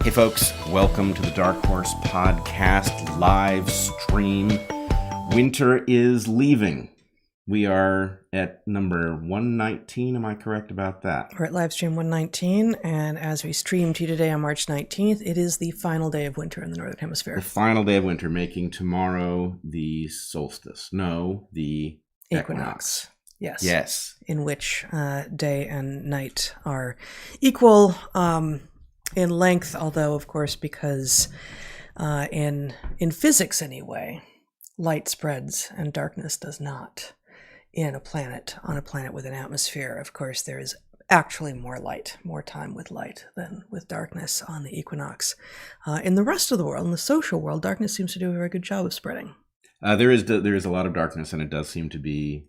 Hey folks, welcome to the DarkHorse podcast live stream. Winter is leaving. We are at number 119. Am I correct about that? We're at Livestream 119, and as we stream to you today on March 19th, it is the final day of winter in the Northern Hemisphere. The final day of winter, making tomorrow the solstice. No, the equinox. Yes. Yes. In which day and night are equal in length, although, of course, because in physics anyway, light spreads and darkness does not. On a planet with an atmosphere, of course, there is actually more light, more time with light than with darkness on the equinox. In the rest of the world, in the social world, darkness seems to do a very good job of spreading. There is a lot of darkness, and it does seem to be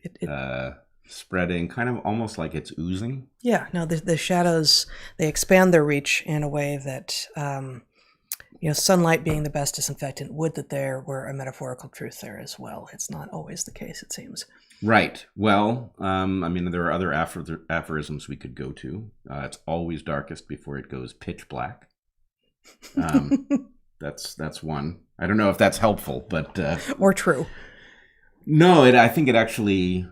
spreading, kind of almost like it's oozing. Yeah, no, the shadows, they expand their reach in a way that, sunlight being the best disinfectant, would that there were a metaphorical truth there as well. It's not always the case, it seems. Right. Well, there are other aphorisms we could go to. It's always darkest before it goes pitch black. That's one. I don't know if that's helpful, but or true. No, I think it actually.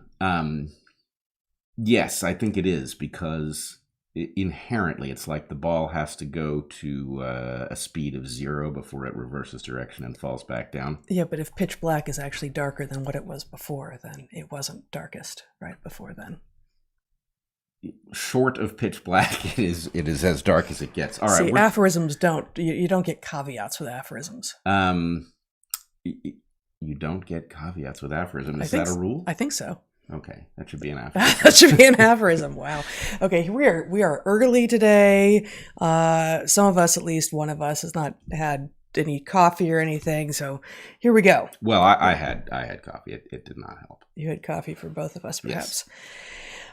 Yes, I think it is, because inherently it's like the ball has to go to a speed of 0 before it reverses direction and falls back down. Yeah, but if pitch black is actually darker than what it was before, then it wasn't darkest right before then. Short of pitch black, it is as dark as it gets. All right. See, aphorisms you don't get caveats with aphorisms. You don't get caveats with aphorisms. Is that a rule? I think so. Okay, that should be an aphorism. That should be an aphorism. Wow. Okay, we are early today. Some of us, at least one of us, has not had any coffee or anything. So here we go. Well, I had coffee. It did not help. You had coffee for both of us, perhaps.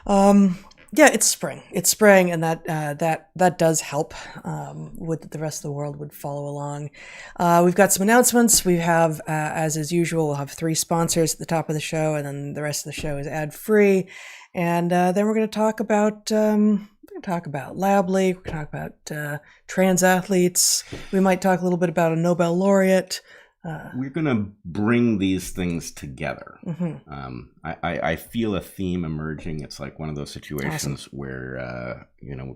Yes. Yeah, it's spring. It's spring, and that does help. Would that the rest of the world would follow along. We've got some announcements. We have, as is usual, we'll have 3 sponsors at the top of the show, and then the rest of the show is ad-free. And then we're going to talk about lab leak. We're going to talk about trans athletes. We might talk a little bit about a Nobel laureate. We're going to bring these things together. Mm-hmm. I feel a theme emerging. It's like one of those situations where,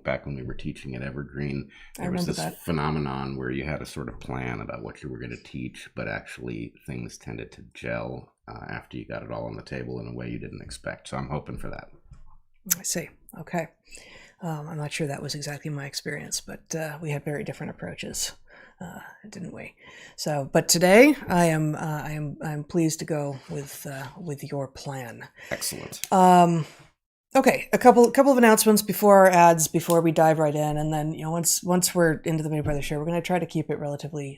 back when we were teaching at Evergreen, there was this phenomenon where you had a sort of plan about what you were going to teach, but actually things tended to gel after you got it all on the table in a way you didn't expect. So I'm hoping for that. I see. Okay. I'm not sure that was exactly my experience, but we had very different approaches. Didn't we? So, but today I am pleased to go with your plan. Excellent. Okay, a couple of announcements before our ads, before we dive right in, and then once we're into the main part of the show, we're going to try to keep it relatively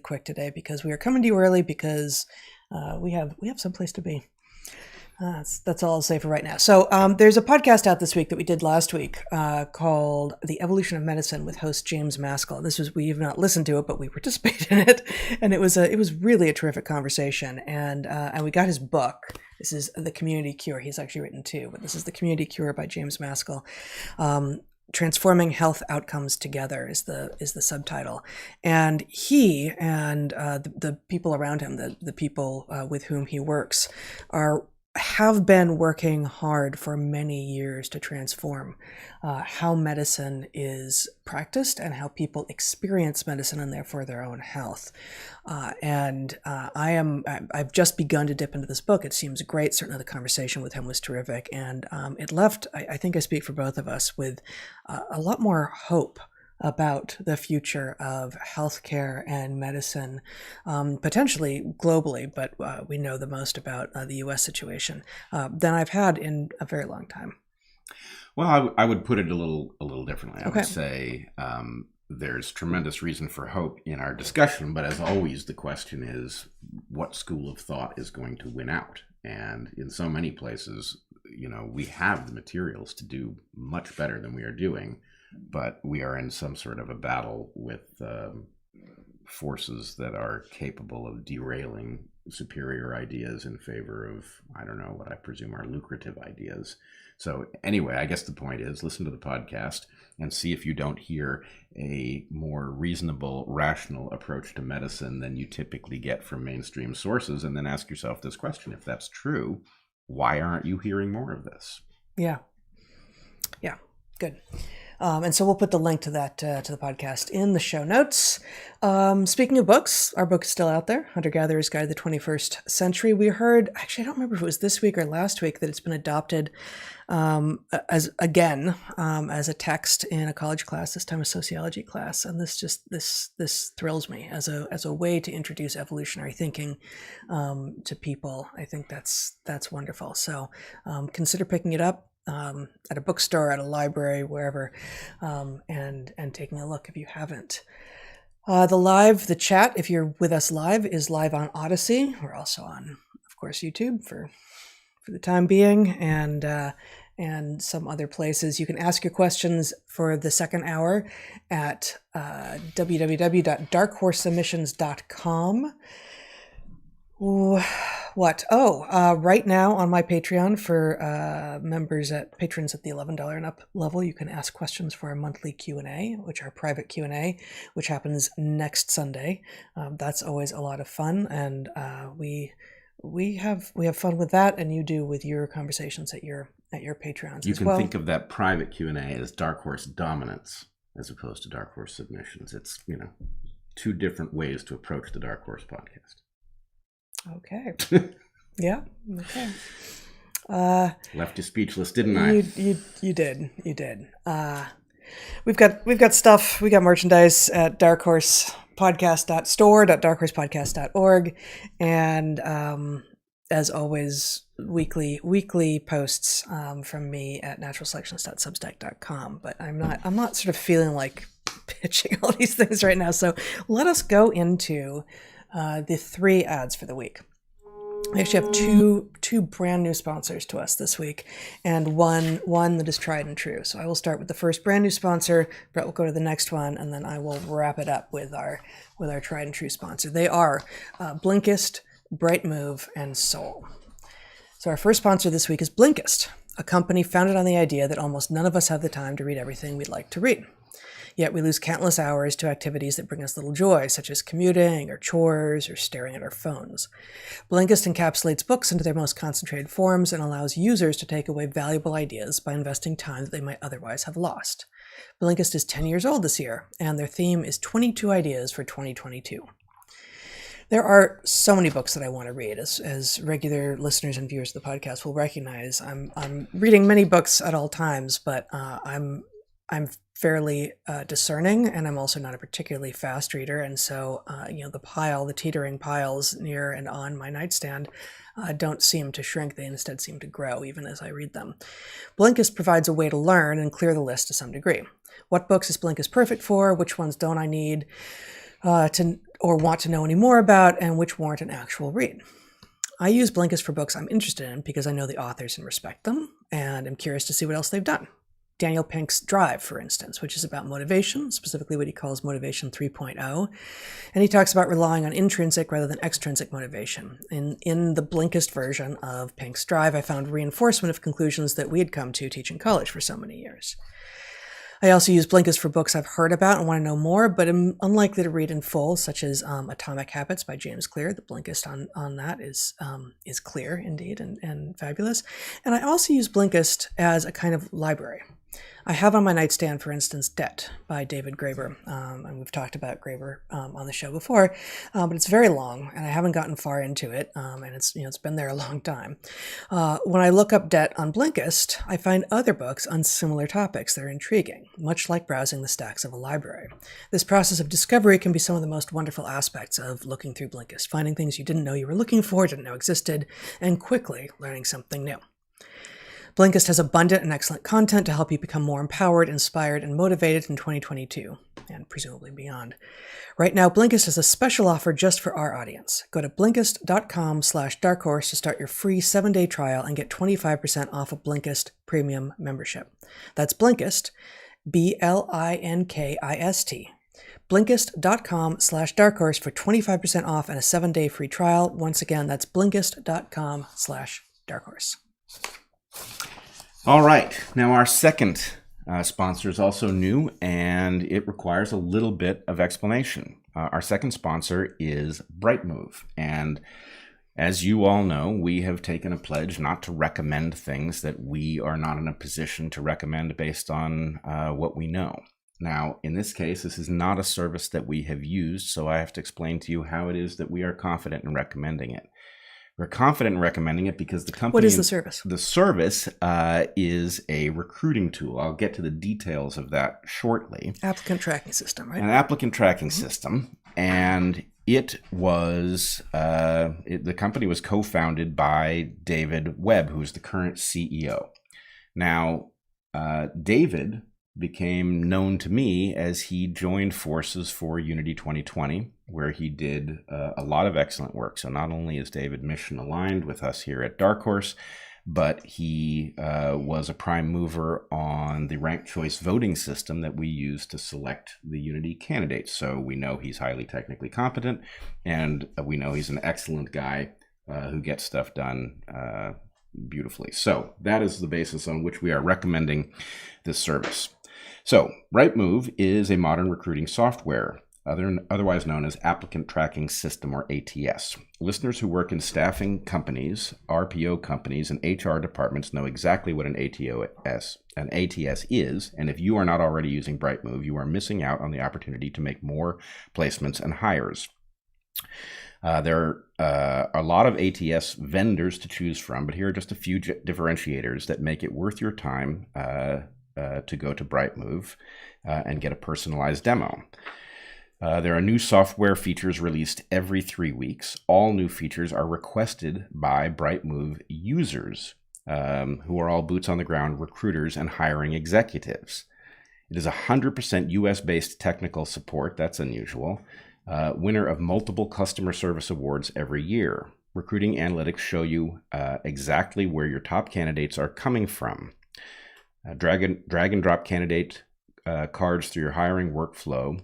quick today, because we are coming to you early, because we have some place to be. That's all I'll say for right now. So there's a podcast out this week that we did last week called The Evolution of Medicine with host James Maskell. We have not listened to it, but we participated in it, and it was really a terrific conversation. And we got his book. This is The Community Cure. He's actually written 2, but this is The Community Cure by James Maskell. Transforming Health Outcomes Together is the subtitle, and he and the people around him, the people with whom he works, have been working hard for many years to transform how medicine is practiced and how people experience medicine and therefore their own health. I've just begun to dip into this book. It seems great. Certainly the conversation with him was terrific. And it left, I think I speak for both of us, with a lot more hope about the future of healthcare and medicine, potentially globally, but we know the most about the U.S. situation than I've had in a very long time. Well, I would put it a little differently. I Okay. would say there's tremendous reason for hope in our discussion, but as always, the question is, what school of thought is going to win out? And in so many places, we have the materials to do much better than we are doing, but we are in some sort of a battle with forces that are capable of derailing superior ideas in favor of, I don't know, what I presume are lucrative ideas. So anyway, I guess the point is listen to the podcast and see if you don't hear a more reasonable, rational approach to medicine than you typically get from mainstream sources. And then ask yourself this question: if that's true, why aren't you hearing more of this? Yeah. Yeah. Good. And so we'll put the link to that, to the podcast in the show notes. Speaking of books, our book is still out there, Hunter-Gatherer's Guide to the 21st Century. We heard, actually, I don't remember if it was this week or last week, that it's been adopted as a text in a college class, this time a sociology class. And this thrills me as a way to introduce evolutionary thinking to people. I think that's wonderful. So consider picking it up. At a bookstore, at a library, wherever, and taking a look if you haven't. The chat, if you're with us live, is live on Odyssey. We're also on, of course, YouTube for the time being, and some other places. You can ask your questions for the second hour at www.darkhorsesubmissions.com. What? Right now on my Patreon for patrons at the $11 and up level, you can ask questions for our monthly Q&A, which are private Q&A, which happens next Sunday. That's always a lot of fun, and we have fun with that, and you do with your conversations at your Patreons. You can think of that private Q&A as Dark Horse dominance as opposed to Dark Horse submissions. It's two different ways to approach the Dark Horse podcast. Okay. Yeah. Okay. Left you speechless, didn't I? You did. We've got stuff. We got merchandise at darkhorsepodcast.store.darkhorsepodcast.org, and as always, weekly posts from me at naturalselections.substack.com. But I'm not sort of feeling like pitching all these things right now. So let us go into the 3 ads for the week. We actually have two brand new sponsors to us this week, and one that is tried and true. So I will start with the first brand new sponsor. Bret will go to the next one, and then I will wrap it up with our tried and true sponsor. They are Blinkist, Brightmove, and Soul. So our first sponsor this week is Blinkist, a company founded on the idea that almost none of us have the time to read everything we'd like to read. Yet we lose countless hours to activities that bring us little joy, such as commuting or chores or staring at our phones. Blinkist encapsulates books into their most concentrated forms and allows users to take away valuable ideas by investing time that they might otherwise have lost. Blinkist is 10 years old this year, and their theme is 22 ideas for 2022. There are so many books that I want to read. As regular listeners and viewers of the podcast will recognize, I'm reading many books at all times, but I'm fairly discerning, and I'm also not a particularly fast reader. And so, the teetering piles near and on my nightstand don't seem to shrink. They instead seem to grow even as I read them. Blinkist provides a way to learn and clear the list to some degree. What books is Blinkist perfect for? Which ones don't I need or want to know any more about? And which warrant an actual read? I use Blinkist for books I'm interested in because I know the authors and respect them, and I'm curious to see what else they've done. Daniel Pink's Drive, for instance, which is about motivation, specifically what he calls Motivation 3.0. And he talks about relying on intrinsic rather than extrinsic motivation. In the Blinkist version of Pink's Drive, I found reinforcement of conclusions that we had come to teaching college for so many years. I also use Blinkist for books I've heard about and want to know more, but am unlikely to read in full, such as Atomic Habits by James Clear. The Blinkist on that is clear indeed and fabulous. And I also use Blinkist as a kind of library. I have on my nightstand, for instance, Debt by David Graeber, and we've talked about Graeber on the show before, but it's very long, and I haven't gotten far into it, and it's been there a long time. When I look up Debt on Blinkist, I find other books on similar topics that are intriguing, much like browsing the stacks of a library. This process of discovery can be some of the most wonderful aspects of looking through Blinkist, finding things you didn't know you were looking for, didn't know existed, and quickly learning something new. Blinkist has abundant and excellent content to help you become more empowered, inspired, and motivated in 2022, and presumably beyond. Right now, Blinkist has a special offer just for our audience. Go to Blinkist.com/darkhorse to start your free 7-day trial and get 25% off a Blinkist premium membership. That's Blinkist, Blinkist, Blinkist.com/darkhorse for 25% off and a 7-day free trial. Once again, that's Blinkist.com/darkhorse. All right. Now, our second sponsor is also new, and it requires a little bit of explanation. Our second sponsor is Brightmove. And as you all know, we have taken a pledge not to recommend things that we are not in a position to recommend based on what we know. Now, in this case, this is not a service that we have used, so I have to explain to you how it is that we are confident in recommending it. We're confident in recommending it because the company... What is the service? The service is a recruiting tool. I'll get to the details of that shortly. Applicant tracking system, right? An applicant tracking system. And it was... the company was co-founded by David Webb, who's the current CEO. Now, David became known to me as he joined forces for Unity 2020, where he did a lot of excellent work. So not only is David mission aligned with us here at DarkHorse, but he was a prime mover on the ranked choice voting system that we use to select the Unity candidates. So we know he's highly technically competent, and we know he's an excellent guy who gets stuff done beautifully. So that is the basis on which we are recommending this service. So Brightmove is a modern recruiting software, otherwise known as Applicant Tracking System, or ATS. Listeners who work in staffing companies, RPO companies, and HR departments know exactly what an ATS is, and if you are not already using Brightmove, you are missing out on the opportunity to make more placements and hires. There are a lot of ATS vendors to choose from, but here are just a few differentiators that make it worth your time to go to Brightmove and get a personalized demo. There are new software features released every 3 weeks. All new features are requested by Brightmove users, who are all boots on the ground recruiters and hiring executives. It is 100% US-based technical support. That's unusual. Winner of multiple customer service awards every year. Recruiting analytics show you exactly where your top candidates are coming from. Drag and drop candidate cards through your hiring workflow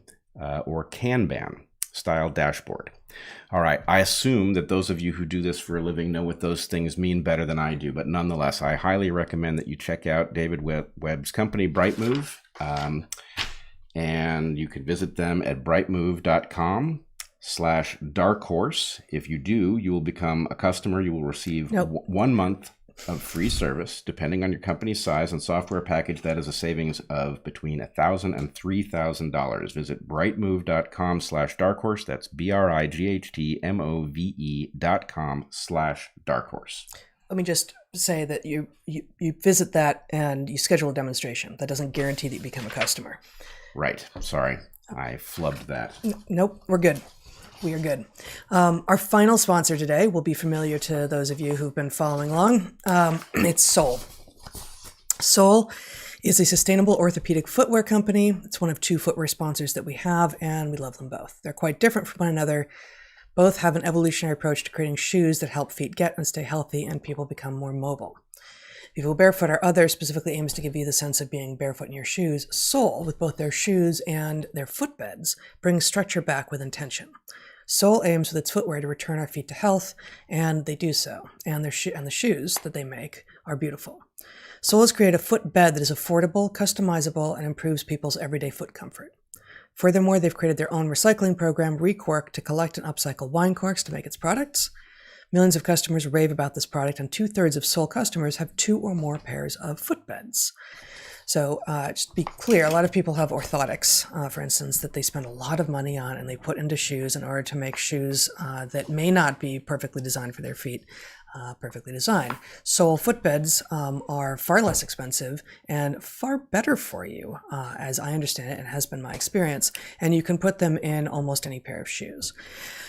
or Kanban style dashboard. All right, I assume that those of you who do this for a living know what those things mean better than I do, but nonetheless, I highly recommend that you check out David Webb's company, Brightmove, and you can visit them at brightmove.com/darkhorse. If you do, you will become a customer. You will receive 1 month of free service, depending on your company's size and software package. That is a savings of between $1,000 and $3,000. Visit brightmove.com/darkhorse. That's BRIGHTMOVE.com/darkhorse. Let me just say that you visit that and you schedule a demonstration. That doesn't guarantee that you become a customer. Right. Sorry, I flubbed that. Nope, we're good. We are good. Our final sponsor today will be familiar to those of you who've been following along. It's Sole. Sole is a sustainable orthopedic footwear company. It's one of 2 footwear sponsors that we have, and we love them both. They're quite different from one another. Both have an evolutionary approach to creating shoes that help feet get and stay healthy and people become more mobile. If you go barefoot, our other specifically aims to give you the sense of being barefoot in your shoes. Sole, with both their shoes and their footbeds, brings structure back with intention. Sole aims with its footwear to return our feet to health, and they do so. And the shoes that they make are beautiful. Sole has created a footbed that is affordable, customizable, and improves people's everyday foot comfort. Furthermore, they've created their own recycling program, Recork, to collect and upcycle wine corks to make its products. Millions of customers rave about this product, and 2/3 of Sole customers have 2 or more pairs of footbeds. So just to be clear, a lot of people have orthotics, for instance, that they spend a lot of money on and they put into shoes in order to make shoes that may not be perfectly designed for their feet, perfectly designed. Sole footbeds are far less expensive and far better for you, as I understand it, and has been my experience, and you can put them in almost any pair of shoes.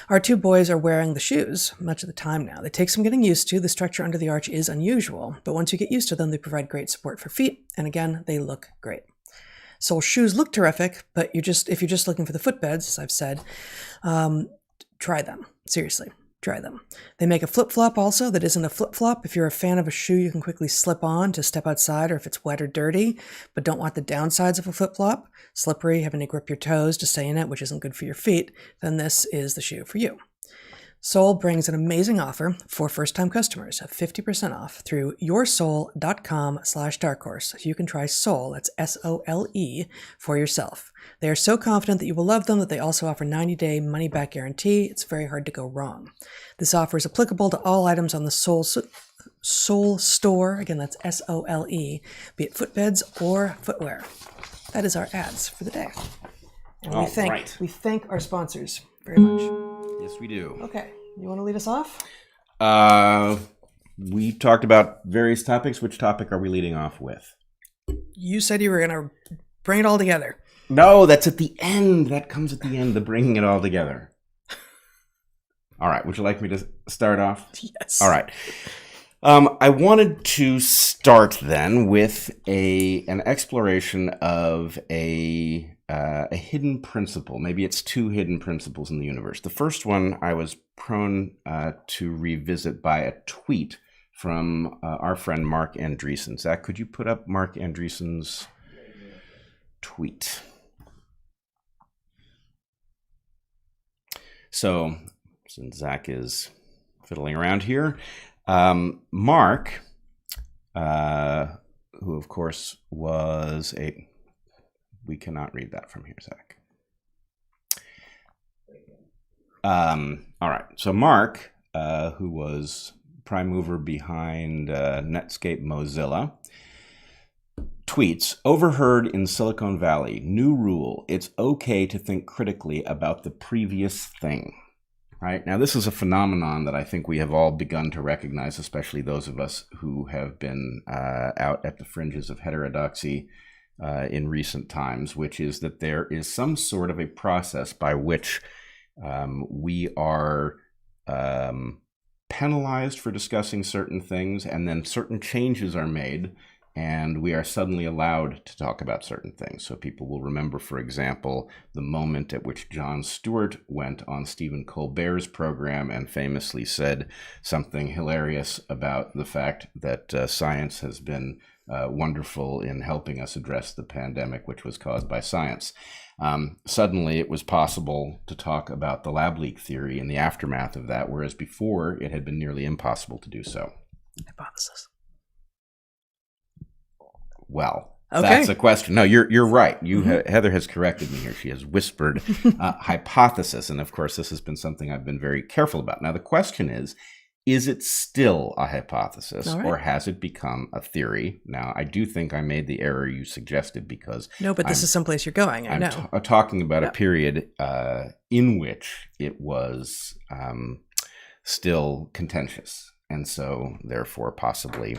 Our 2 boys are wearing the shoes much of the time now. They take some getting used to. The structure under the arch is unusual, but once you get used to them, they provide great support for feet, and again, they look great. Sole shoes look terrific, but if you're just looking for the footbeds, as I've said, try them. Seriously. try them. They make a flip-flop also that isn't a flip-flop. If you're a fan of a shoe you can quickly slip on to step outside, or if it's wet or dirty, but don't want the downsides of a flip-flop, slippery, having to grip your toes to stay in it, which isn't good for your feet, then this is the shoe for you. Sole brings an amazing offer for first-time customers of 50% off through yoursole.com/darkhorse. So you can try Sole, that's SOLE, for yourself. They are so confident that you will love them that they also offer 90-day money-back guarantee. It's very hard to go wrong. This offer is applicable to all items on the Sole store. Again, that's SOLE, be it footbeds or footwear. That is our ads for the day. And we thank our sponsors very much. Yes, we do. Okay. You want to lead us off? We talked about various topics. Which topic are we leading off with? You said you were going to bring it all together. No, that's at the end. That comes at the end, the bringing it all together. All right. Would you like me to start off? Yes. All right. I wanted to start then with an exploration of a hidden principle. Maybe it's two hidden principles in the universe. The first one I was prone to revisit by a tweet from our friend Mark Andreessen. Zach, could you put up Mark Andreessen's tweet? So, since Zach is fiddling around here, Mark, who of course was we cannot read that from here, Zach. All right. So Mark, who was prime mover behind Netscape Mozilla, tweets, overheard in Silicon Valley, new rule, it's okay to think critically about the previous thing. Right? Now, this is a phenomenon that I think we have all begun to recognize, especially those of us who have been out at the fringes of heterodoxy in recent times, which is that there is some sort of a process by which we are penalized for discussing certain things, and then certain changes are made, and we are suddenly allowed to talk about certain things. So people will remember, for example, the moment at which Jon Stewart went on Stephen Colbert's program and famously said something hilarious about the fact that science has been wonderful in helping us address the pandemic, which was caused by science. Suddenly it was possible to talk about the lab leak theory in the aftermath of that, whereas before it had been nearly impossible to do so. Hypothesis. Well, okay. That's a question. No, you're right. Heather has corrected me here. She has whispered hypothesis. And of course, this has been something I've been very careful about. Now, the question is it still a hypothesis, or has it become a theory? Now, I do think I made the error you suggested because... No, but this is someplace you're going. I know. I'm talking about a period in which it was still contentious. And so, therefore, possibly...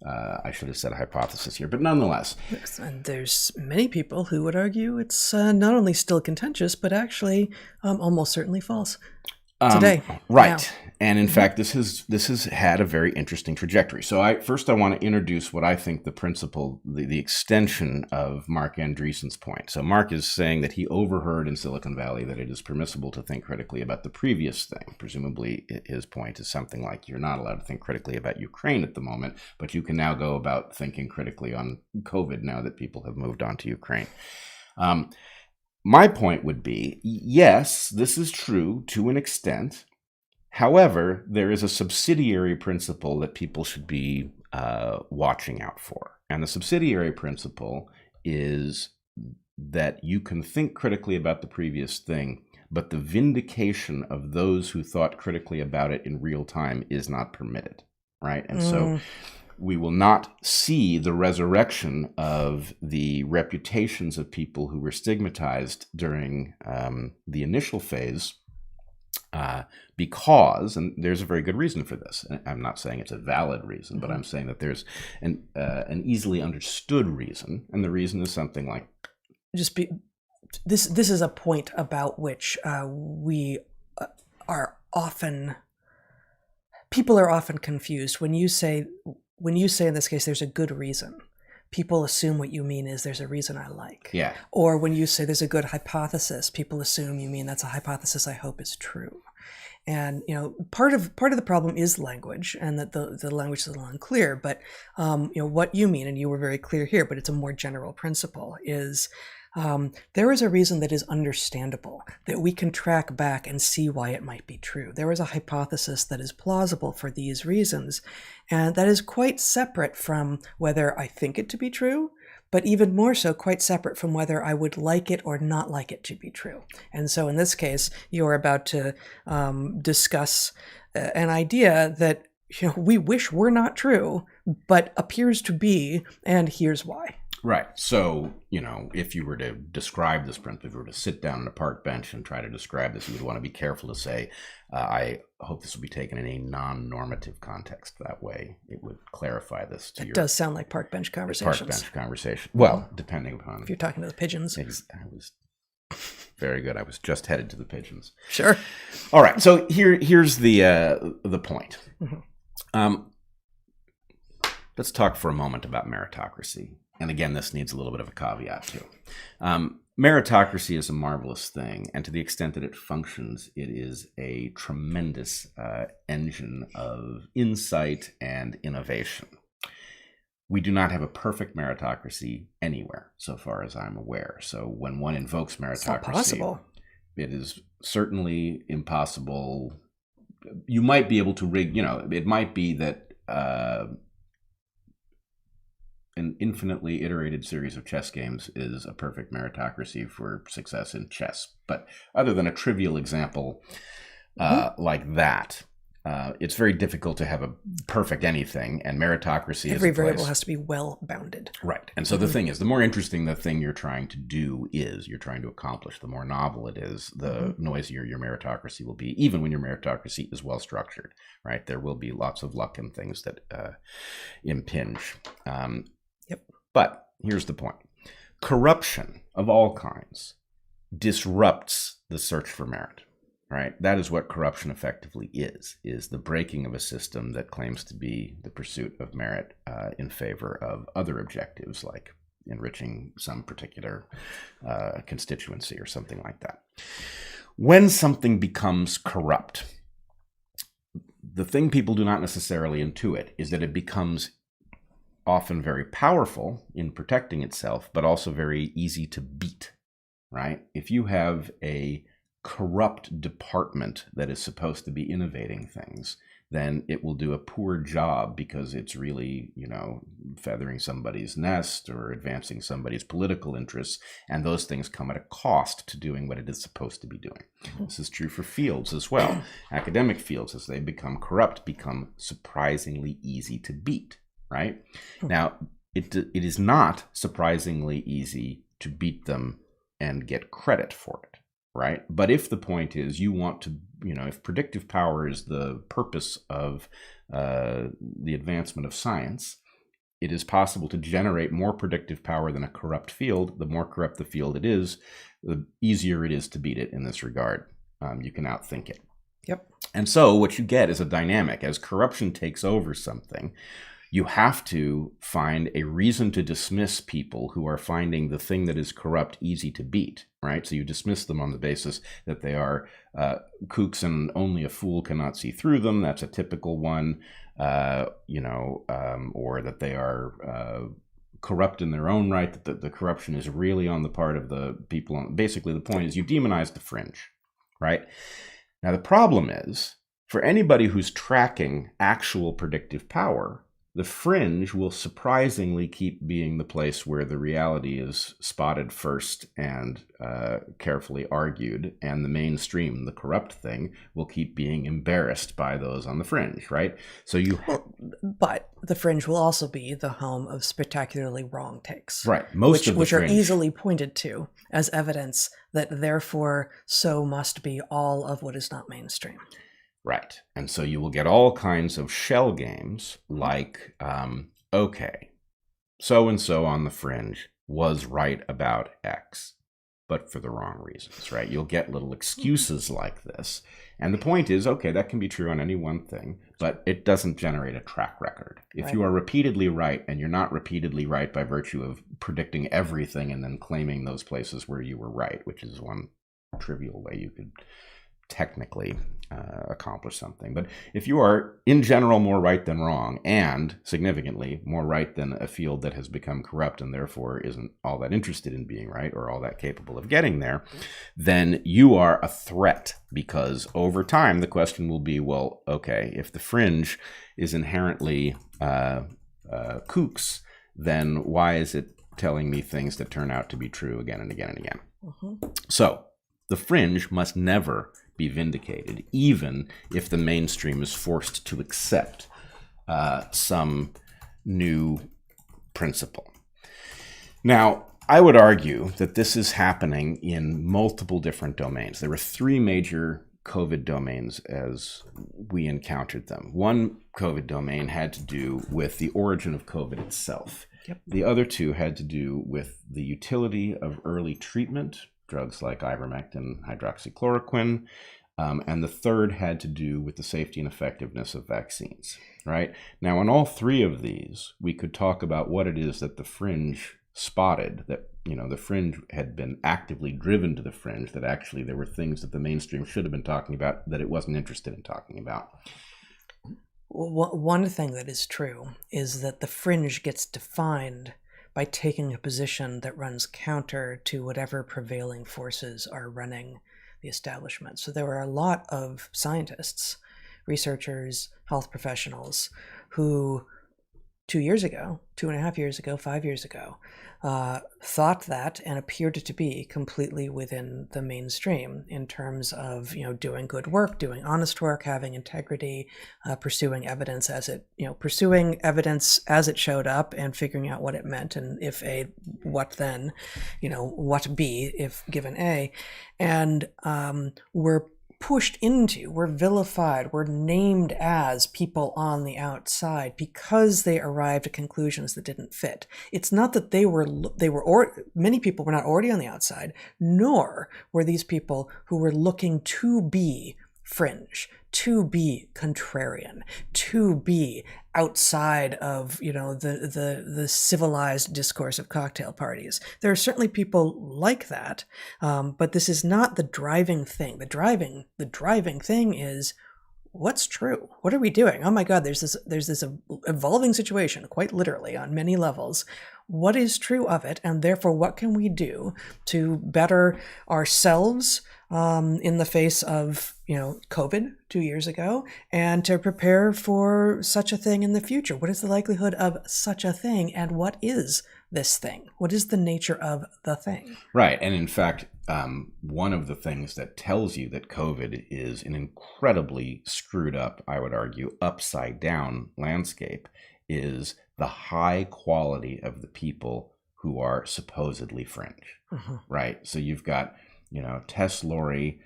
I should have said a hypothesis here, but nonetheless. And there's many people who would argue it's not only still contentious, but actually almost certainly false today. Right. Now. And in fact, this has had a very interesting trajectory. So I want to introduce what I think the principle, the extension of Mark Andreessen's point. So Mark is saying that he overheard in Silicon Valley that it is permissible to think critically about the previous thing. Presumably his point is something like you're not allowed to think critically about Ukraine at the moment, but you can now go about thinking critically on COVID now that people have moved on to Ukraine. My point would be, yes, this is true to an extent. However, there is a subsidiary principle that people should be watching out for. And the subsidiary principle is that you can think critically about the previous thing, but the vindication of those who thought critically about it in real time is not permitted, right? And so we will not see the resurrection of the reputations of people who were stigmatized during the initial phase because, and there's a very good reason for this. I'm not saying it's a valid reason, but I'm saying that there's an easily understood reason, and the reason is something like this is a point about which we are often people are often confused when you say in this case there's a good reason. People assume what you mean is there's a reason I like. Yeah. Or when you say there's a good hypothesis, people assume you mean that's a hypothesis I hope is true. And part of the problem is language, and that the language is a little unclear. But what you mean, and you were very clear here, but it's a more general principle, is there is a reason that is understandable, that we can track back and see why it might be true. There is a hypothesis that is plausible for these reasons, and that is quite separate from whether I think it to be true, but even more so quite separate from whether I would like it or not like it to be true. And so in this case, you're about to discuss an idea that we wish were not true, but appears to be, and here's why. Right. So, if you were to describe this principle, if you were to sit down on a park bench and try to describe this, you would want to be careful to say, I hope this will be taken in a non-normative context. That way it would clarify this to you. It does sound like park bench conversations. Park bench conversation. Well, depending upon... If you're talking to the pigeons. I was very good. I was just headed to the pigeons. Sure. All right. So here's the point. Mm-hmm. Let's talk for a moment about meritocracy. And again, this needs a little bit of a caveat too. Meritocracy is a marvelous thing, and to the extent that it functions, it is a tremendous engine of insight and innovation. We do not have a perfect meritocracy anywhere, so far as I'm aware. So when one invokes meritocracy, it's not possible. It is certainly impossible. You might be able to rig, it might be that an infinitely iterated series of chess games is a perfect meritocracy for success in chess. But other than a trivial example like that, it's very difficult to have a perfect anything, and meritocracy every variable has to be well bounded. Right. And so the thing is, the more interesting the thing you're trying to do is, you're trying to accomplish, the more novel it is, the noisier your meritocracy will be, even when your meritocracy is well structured, right? There will be lots of luck and things that impinge. But here's the point. Corruption of all kinds disrupts the search for merit, right? That is what corruption effectively is the breaking of a system that claims to be the pursuit of merit in favor of other objectives, like enriching some particular constituency or something like that. When something becomes corrupt, the thing people do not necessarily intuit is that it becomes often very powerful in protecting itself, but also very easy to beat, right? If you have a corrupt department that is supposed to be innovating things, then it will do a poor job because it's really, feathering somebody's nest or advancing somebody's political interests, and those things come at a cost to doing what it is supposed to be doing. This is true for fields as well. Academic fields, as they become corrupt, become surprisingly easy to beat. Right? Now, it is not surprisingly easy to beat them and get credit for it, right? But if the point is you want to, if predictive power is the purpose of the advancement of science, it is possible to generate more predictive power than a corrupt field. The more corrupt the field it is, the easier it is to beat it in this regard. You can outthink it. Yep. And so what you get is a dynamic. As corruption takes over something, you have to find a reason to dismiss people who are finding the thing that is corrupt easy to beat, right? So you dismiss them on the basis that they are kooks and only a fool cannot see through them. That's a typical one, or that they are corrupt in their own right, that the corruption is really on the part of the people. Basically, the point is you demonize the fringe, right? Now, the problem is, for anybody who's tracking actual predictive power, the fringe will surprisingly keep being the place where the reality is spotted first and carefully argued, and the mainstream, the corrupt thing, will keep being embarrassed by those on the fringe, right? So but the fringe will also be the home of spectacularly wrong takes, right? Which are easily pointed to as evidence that therefore so must be all of what is not mainstream. Right. And so you will get all kinds of shell games like, okay, so-and-so on the fringe was right about X, but for the wrong reasons, right? You'll get little excuses like this. And the point is, okay, that can be true on any one thing, but it doesn't generate a track record. If you are repeatedly right, and you're not repeatedly right by virtue of predicting everything and then claiming those places where you were right, which is one trivial way you could technically accomplish something. But if you are in general more right than wrong, and significantly more right than a field that has become corrupt and therefore isn't all that interested in being right or all that capable of getting there, then you are a threat, because over time the question will be, well, okay, if the fringe is inherently kooks, then why is it telling me things that turn out to be true again and again and again? So the fringe must never be vindicated, even if the mainstream is forced to accept some new principle. Now, I would argue that this is happening in multiple different domains. There were three major COVID domains as we encountered them. One COVID domain had to do with the origin of COVID itself. Yep. The other two had to do with the utility of early treatment, drugs like ivermectin, hydroxychloroquine, and the third had to do with the safety and effectiveness of vaccines, right? Now, on all three of these, we could talk about what it is that the fringe spotted, that, you know, the fringe had been actively driven to the fringe, that actually there were things that the mainstream should have been talking about that it wasn't interested in talking about. One thing that is true is that the fringe gets defined by taking a position that runs counter to whatever prevailing forces are running the establishment. So there were a lot of scientists, researchers, health professionals who 2 years ago, 2.5 years ago, 5 years ago, thought that and appeared to be completely within the mainstream in terms of, you know, doing good work, doing honest work, having integrity, pursuing evidence as it showed up and figuring out what it meant, and if A, what then, you know, what B if given A, and we're pushed into, we're vilified, we're named as people on the outside because they arrived at conclusions that didn't fit. It's not that many people were not already on the outside, nor were these people who were looking to be fringe, to be contrarian, to be outside of, you know, the civilized discourse of cocktail parties. There are certainly people like that, but this is not the driving thing. The driving thing is, what's true? What are we doing? Oh my God, there's this evolving situation, quite literally on many levels. What is true of it, and therefore what can we do to better ourselves in the face of, you know, COVID 2 years ago, and to prepare for such a thing in the future? What is the likelihood of such a thing, and what is this thing? What is the nature of the thing? Right, and in fact, one of the things that tells you that COVID is an incredibly screwed up, I would argue, upside down landscape is the high quality of the people who are supposedly fringe, right? So you've got, you know, Tess Lawrie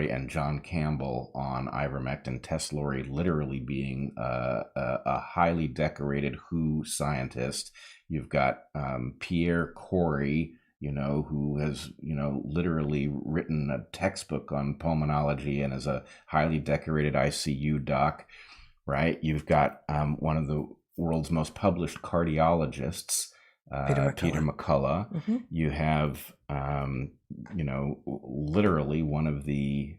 and John Campbell on ivermectin. Tess Lawrie literally being a highly decorated WHO scientist. You've got Pierre Corey, you know, who has, you know, literally written a textbook on pulmonology and is a highly decorated ICU doc, right? You've got one of the world's most published cardiologists, Peter McCullough. You have, you know, literally one of the,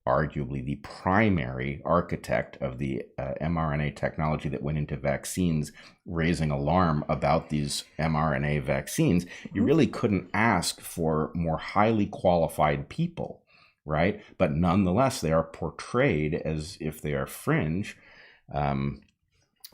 arguably the primary architect of the mRNA technology that went into vaccines, raising alarm about these mRNA vaccines. You really couldn't ask for more highly qualified people, right? But nonetheless, they are portrayed as if they are fringe.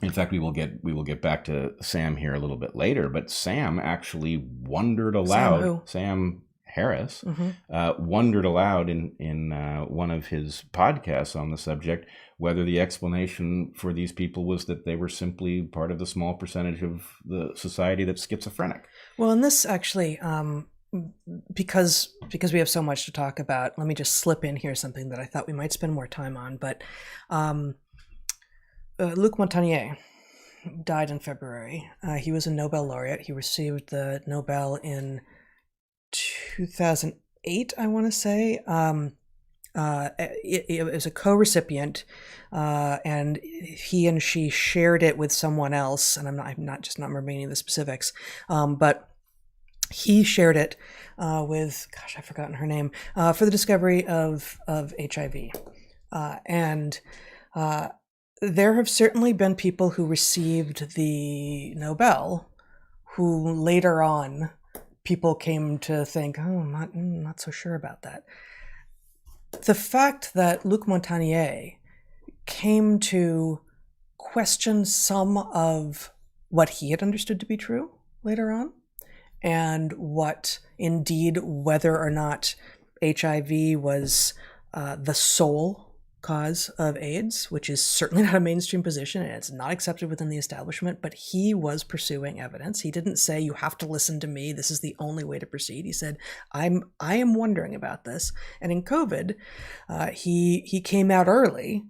In fact, we will get back to Sam here a little bit later, but Sam actually wondered aloud. Sam Harris wondered aloud in one of his podcasts on the subject whether the explanation for these people was that they were simply part of the small percentage of the society that's schizophrenic. Well, and this actually, because we have so much to talk about, let me just slip in here something that I thought we might spend more time on. But Luc Montagnier died in February. He was a Nobel laureate. He received the Nobel in 2008, I want to say. It was a co-recipient, and he and she shared it with someone else, and I'm not remembering the specifics. But he shared it with, gosh, I've forgotten her name, for the discovery of HIV. And there have certainly been people who received the Nobel who later on people came to think, oh, I'm not so sure about that. The fact that Luc Montagnier came to question some of what he had understood to be true later on, and what indeed whether or not HIV was the sole cause of AIDS, which is certainly not a mainstream position and it's not accepted within the establishment, but he was pursuing evidence. He didn't say, you have to listen to me, this is the only way to proceed. He said, I am wondering about this. And in COVID, he came out early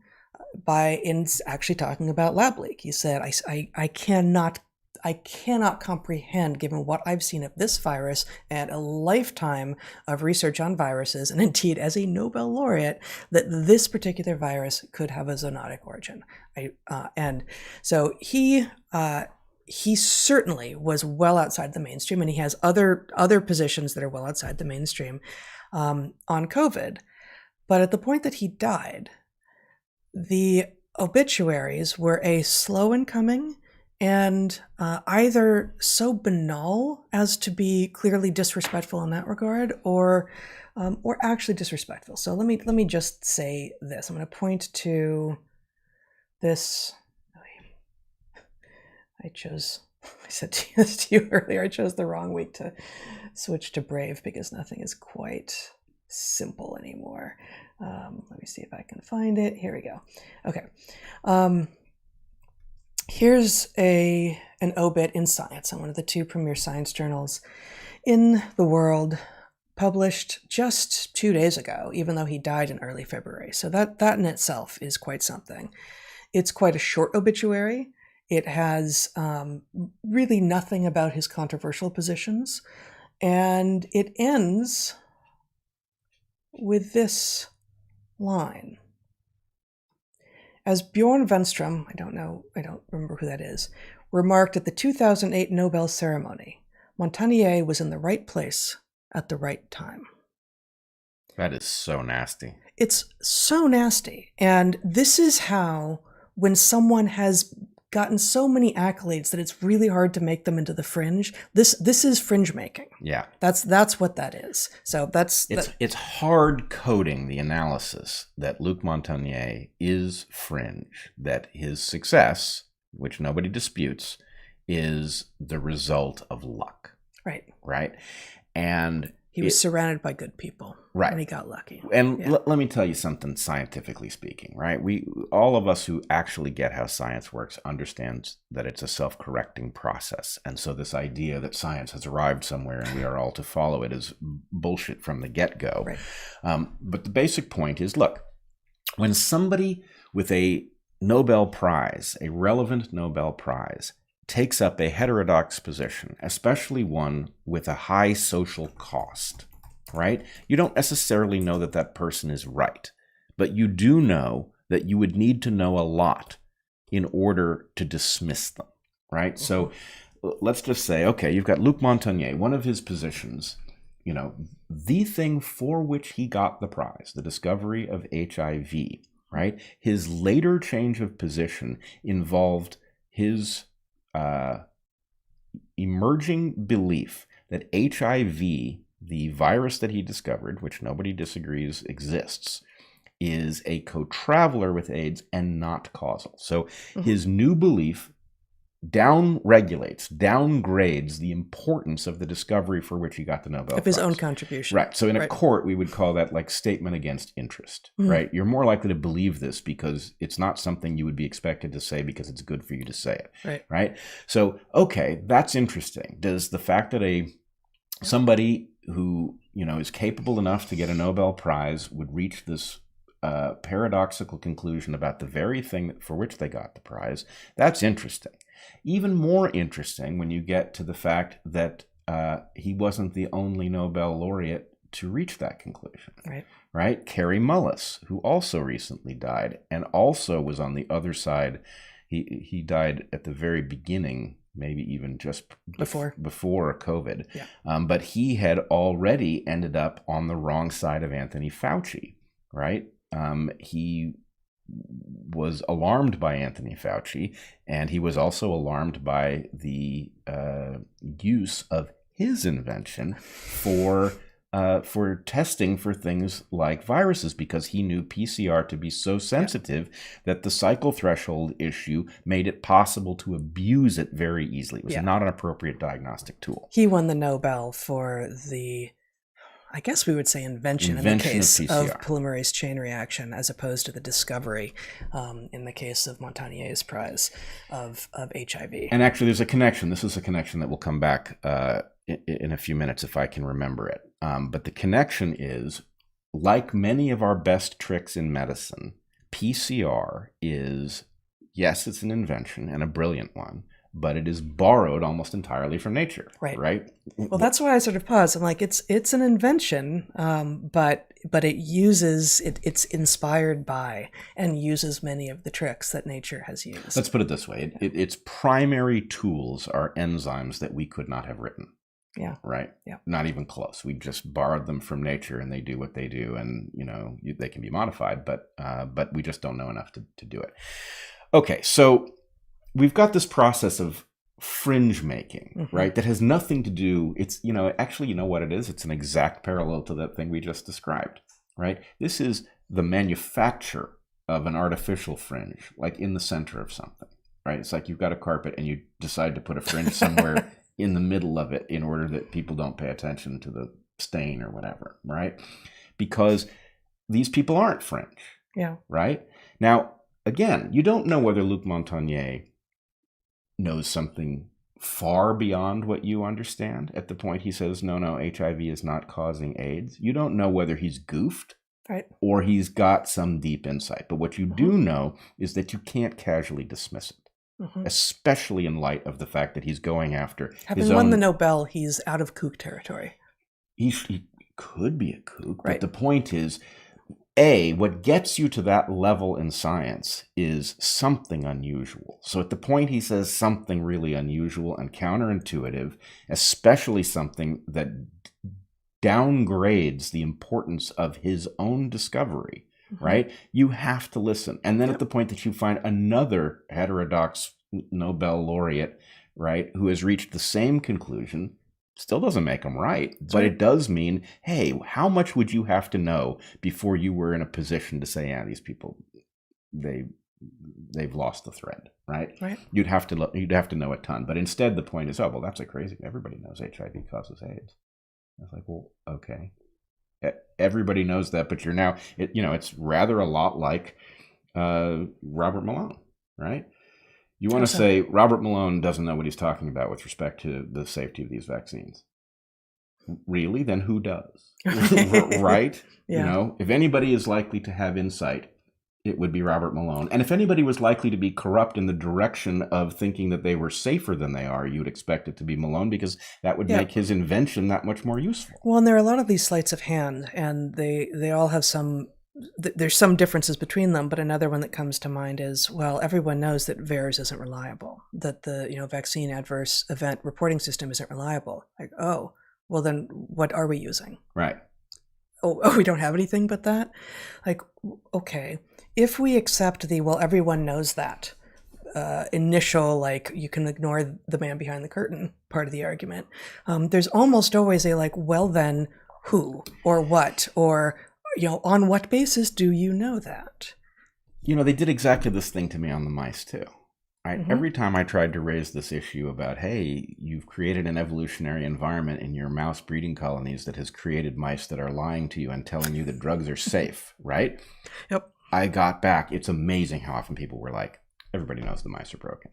in actually talking about lab leak. He said, I cannot comprehend, given what I've seen of this virus and a lifetime of research on viruses, and indeed as a Nobel laureate, that this particular virus could have a zoonotic origin. And so he certainly was well outside the mainstream, and he has other positions that are well outside the mainstream on COVID. But at the point that he died, the obituaries were slow in coming, and either so banal as to be clearly disrespectful in that regard, or actually disrespectful. So let me just say this. I'm going to point to this. I said this to you earlier. I chose the wrong week to switch to Brave because nothing is quite simple anymore. Let me see if I can find it. Here we go. Okay. Here's an obit in Science, on one of the two premier science journals in the world, published just 2 days ago, even though he died in early February. So that in itself is quite something. It's quite a short obituary. It has really nothing about his controversial positions. And it ends with this line. As Bjorn Wenstrom, I don't remember who that is, remarked at the 2008 Nobel ceremony, Montagnier was in the right place at the right time. That is so nasty. It's so nasty. And this is how, when someone has gotten so many accolades that it's really hard to make them into the fringe, this is fringe making. Yeah. That's what that is. So it's hard coding the analysis that Luc Montagnier is fringe, that his success, which nobody disputes, is the result of luck. Right. Right. And he was surrounded by good people. Right. And he got lucky. And let me tell you something, scientifically speaking, right? All of us who actually get how science works understands that it's a self-correcting process. And so this idea that science has arrived somewhere and we are all to follow it is bullshit from the get-go. Right. But the basic point is, look, when somebody with a Nobel Prize, a relevant Nobel Prize, takes up a heterodox position, especially one with a high social cost, right? You don't necessarily know that that person is right, but you do know that you would need to know a lot in order to dismiss them, right? So let's just say, okay, you've got Luc Montagnier, one of his positions, the thing for which he got the prize, the discovery of HIV, right? His later change of position involved his emerging belief that HIV, the virus that he discovered, which nobody disagrees exists, is a co-traveler with AIDS and not causal. So his new belief downgrades the importance of the discovery for which he got the Nobel Prize. Of his own contribution. Right. So in a court, we would call that like statement against interest, right? You're more likely to believe this because it's not something you would be expected to say because it's good for you to say it. Right. So, okay, that's interesting. Does the fact that somebody who, is capable enough to get a Nobel Prize would reach this paradoxical conclusion about the very thing for which they got the prize, that's interesting. Even more interesting when you get to the fact that he wasn't the only Nobel laureate to reach that conclusion. Right? Kary Mullis, who also recently died and also was on the other side. He died at the very beginning maybe even just before COVID. Yeah. But he had already ended up on the wrong side of Anthony Fauci, right? He was alarmed by Anthony Fauci, and he was also alarmed by the use of his invention for testing for things like viruses, because he knew PCR to be so sensitive that the cycle threshold issue made it possible to abuse it very easily. It was not an appropriate diagnostic tool. He won the Nobel for the, I guess we would say invention in the case of polymerase chain reaction, as opposed to the discovery in the case of Montagnier's prize of HIV. And actually, there's a connection. This is a connection that will come back in a few minutes if I can remember it. But the connection is, like many of our best tricks in medicine, PCR is, yes, it's an invention and a brilliant one, but it is borrowed almost entirely from nature. Right? Well, that's why I sort of pause. I'm like, it's an invention, but it's inspired by and uses many of the tricks that nature has used. Let's put it this way. Its primary tools are enzymes that we could not have written. Yeah. Right? Yeah. Not even close. We just borrowed them from nature, and they do what they do, and they can be modified, but we just don't know enough to do it. Okay, so we've got this process of fringe making, right? That has nothing to do. It's actually, you know what it is? It's an exact parallel to that thing we just described, right? This is the manufacture of an artificial fringe, like in the center of something, right? It's like you've got a carpet and you decide to put a fringe somewhere in the middle of it in order that people don't pay attention to the stain or whatever, right? Because these people aren't fringe. Yeah. Right? Now, again, you don't know whether Luc Montagnier knows something far beyond what you understand at the point he says, no, HIV is not causing AIDS. You don't know whether he's goofed, right, or he's got some deep insight. But what you do know is that you can't casually dismiss it. Especially in light of the fact that he's going after having won the Nobel, he's out of kook territory. He could be a kook, but the point is, what gets you to that level in science is something unusual. So at the point he says something really unusual and counterintuitive, especially something that downgrades the importance of his own discovery, right? You have to listen. And then at the point that you find another heterodox Nobel laureate, right, who has reached the same conclusion, still doesn't make him right. But it does mean, hey, how much would you have to know before you were in a position to say, these people, they've lost the thread, right? You'd have to know a ton. But instead, the point is, that's a crazy. Everybody knows HIV causes AIDS. I was like, well, okay. Everybody knows that, but you're now, it's rather a lot like Robert Malone, right? You want to say Robert Malone doesn't know what he's talking about with respect to the safety of these vaccines. Really? Then who does? Right? Yeah. If anybody is likely to have insight, it would be Robert Malone. And if anybody was likely to be corrupt in the direction of thinking that they were safer than they are, you'd expect it to be Malone, because that would make his invention that much more useful. Well, and there are a lot of these sleights of hand, and they all have there's some differences between them, but another one that comes to mind is, everyone knows that VAERS isn't reliable, that the vaccine adverse event reporting system isn't reliable. Like, well then what are we using? Right. Oh, we don't have anything but that? Like, okay, if we accept everyone knows that initial, like, you can ignore the man behind the curtain part of the argument, there's almost always then who or what, or on what basis do you know that? They did exactly this thing to me on the mice too. Every time I tried to raise this issue about, hey, you've created an evolutionary environment in your mouse breeding colonies that has created mice that are lying to you and telling you that drugs are safe, right? Yep. I got back. It's amazing how often people were like, everybody knows the mice are broken.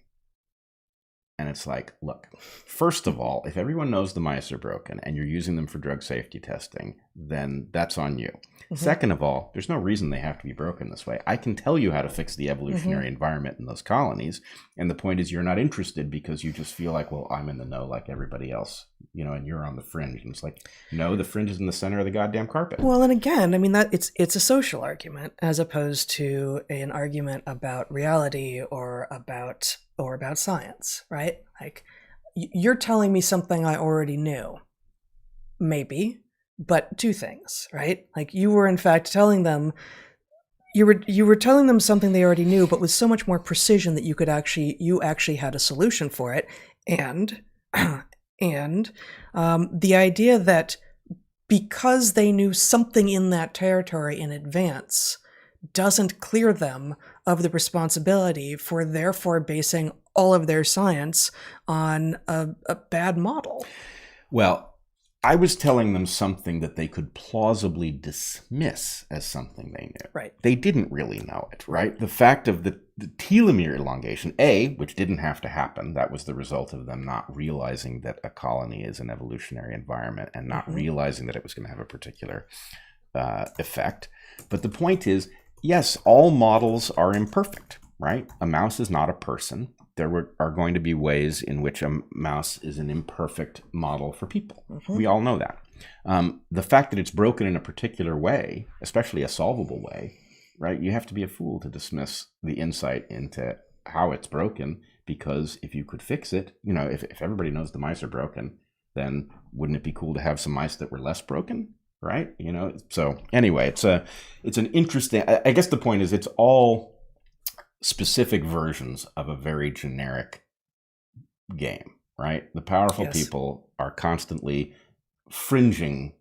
And it's like, look, first of all, if everyone knows the mice are broken and you're using them for drug safety testing, then that's on you. Second of all, there's no reason they have to be broken this way. I can tell you how to fix the evolutionary environment in those colonies. And the point is you're not interested because you just feel like, well, I'm in the know like everybody else, and you're on the fringe. And it's like, no, the fringe is in the center of the goddamn carpet. Well, and again, I mean, that it's a social argument as opposed to an argument about reality or about science, right? Like, you're telling me something I already knew. Maybe. But two things, right? Like, you were in fact telling them, you were telling them something they already knew, but with so much more precision that you actually had a solution for it. And the idea that because they knew something in that territory in advance doesn't clear them of the responsibility for therefore basing all of their science on a bad model. Well, I was telling them something that they could plausibly dismiss as something they knew. Right. They didn't really know it, right? The fact of the telomere elongation, which didn't have to happen, that was the result of them not realizing that a colony is an evolutionary environment and not realizing that it was going to have a particular effect. But the point is, yes, all models are imperfect, right? A mouse is not a person. There are going to be ways in which a mouse is an imperfect model for people. We all know that. The fact that it's broken in a particular way, especially a solvable way, right? You have to be a fool to dismiss the insight into how it's broken, because if you could fix it, if everybody knows the mice are broken, then wouldn't it be cool to have some mice that were less broken, right? So anyway, it's an interesting, I guess the point is it's all specific versions of a very generic game, right? The powerful people are constantly fringing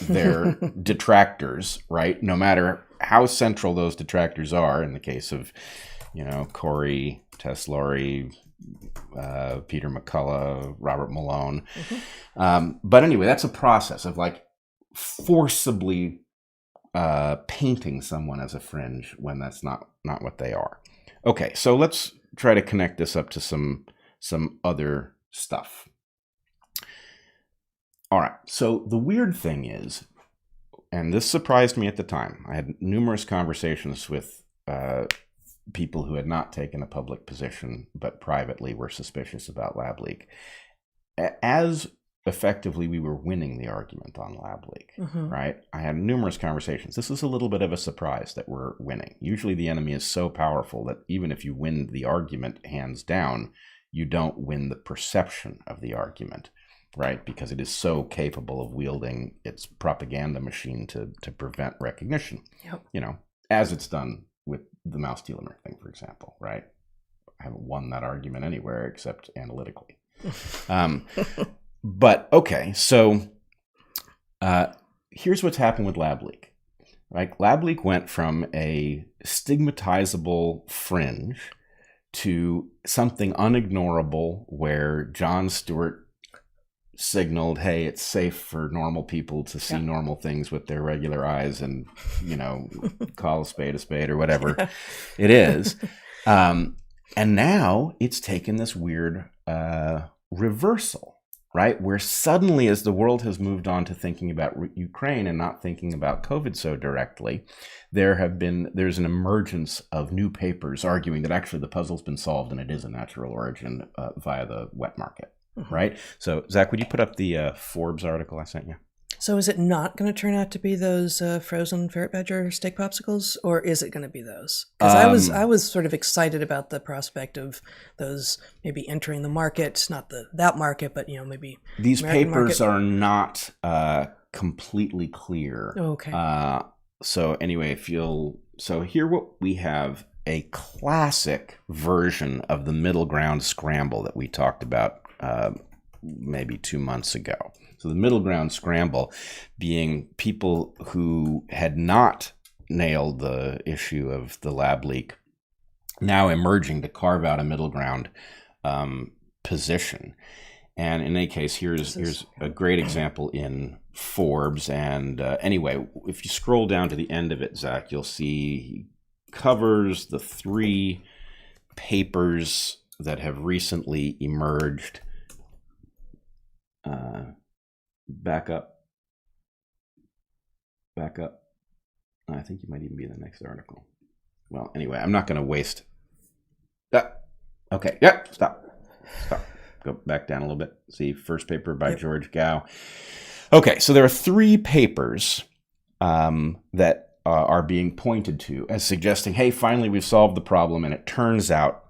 their detractors, right? No matter how central those detractors are, in the case of, Corey, Tess Laurie, Peter McCullough, Robert Malone. But anyway, that's a process of like forcibly painting someone as a fringe when that's not what they are. Okay, so let's try to connect this up to some other stuff. All right, so the weird thing is, and this surprised me at the time, I had numerous conversations with people who had not taken a public position but privately were suspicious about lab leak. As effectively we were winning the argument on lab leak, right? I had numerous conversations. This is a little bit of a surprise that we're winning. Usually the enemy is so powerful that even if you win the argument hands down, you don't win the perception of the argument, right? Because it is so capable of wielding its propaganda machine to prevent recognition. As it's done with the mouse telomere thing, for example, right? I haven't won that argument anywhere except analytically. But okay, so here's what's happened with lab leak. Right? Lab leak went from a stigmatizable fringe to something unignorable where Jon Stewart signaled, hey, it's safe for normal people to see normal things with their regular eyes and, call a spade or whatever it is. And now it's taken this weird reversal. Right? Where suddenly, as the world has moved on to thinking about Ukraine and not thinking about COVID so directly, there's an emergence of new papers arguing that actually the puzzle's been solved and it is a natural origin via the wet market. Right? So, Zach, would you put up the Forbes article I sent you? So is it not going to turn out to be those frozen ferret badger steak popsicles, or is it going to be those? Because I was sort of excited about the prospect of those maybe entering the market, not that market, but maybe these American papers market. are not completely clear. Okay. So anyway, here what we have, a classic version of the middle ground scramble that we talked about maybe 2 months ago. So the middle ground scramble being people who had not nailed the issue of the lab leak now emerging to carve out a middle ground position. And in any case, here's a great example in Forbes. And anyway, if you scroll down to the end of it, Zach, you'll see he covers the 3 papers that have recently emerged. Back up. back up. I think you might even be in the next article. Well, anyway, I'm not going to waste. Okay, yeah, stop. Go back down a little bit. See, first paper by George Gao. Okay, so there are 3 papers that are being pointed to as suggesting, hey, finally we've solved the problem, and it turns out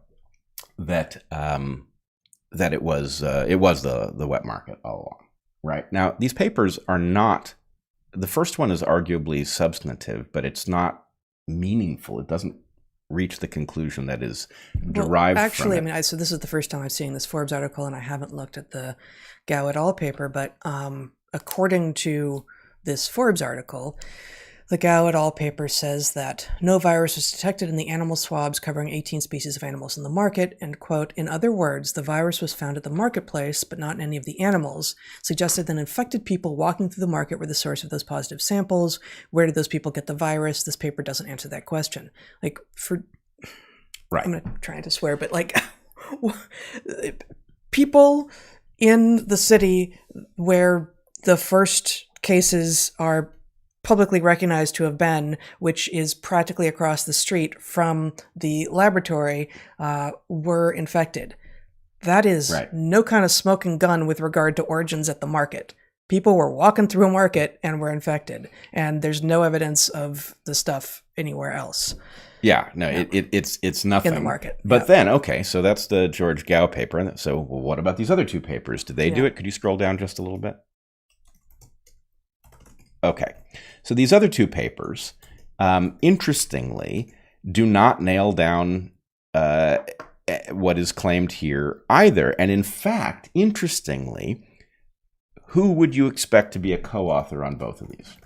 that that it was the wet market all along. Right? Now, these papers are not. The first one is arguably substantive, but it's not meaningful. It doesn't reach the conclusion that is derived actually, from it. So this is the first time I've seen this Forbes article, and I haven't looked at the Gao et al. Paper, but according to this Forbes article, the Gao et al. Paper says that no virus was detected in the animal swabs covering 18 species of animals in the market, and, quote, in other words, the virus was found at the marketplace, but not in any of the animals, suggested that infected people walking through the market were the source of those positive samples. Where did those people get the virus? This paper doesn't answer that question. Like, right. I'm not trying to swear, but like, people in the city where the first cases are publicly recognized to have been, which is practically across the street from the laboratory, were infected. That is no kind of smoking gun with regard to origins at the market. People were walking through a market and were infected, and there's no evidence of the stuff anywhere else. Yeah, no, it's nothing in the market. But then, okay, so that's the George Gao paper. So, well, what about these other 2 papers? Did they do it? Could you scroll down just a little bit? Okay, so these other 2 papers, interestingly, do not nail down what is claimed here either. And in fact, interestingly, who would you expect to be a co-author on both of these?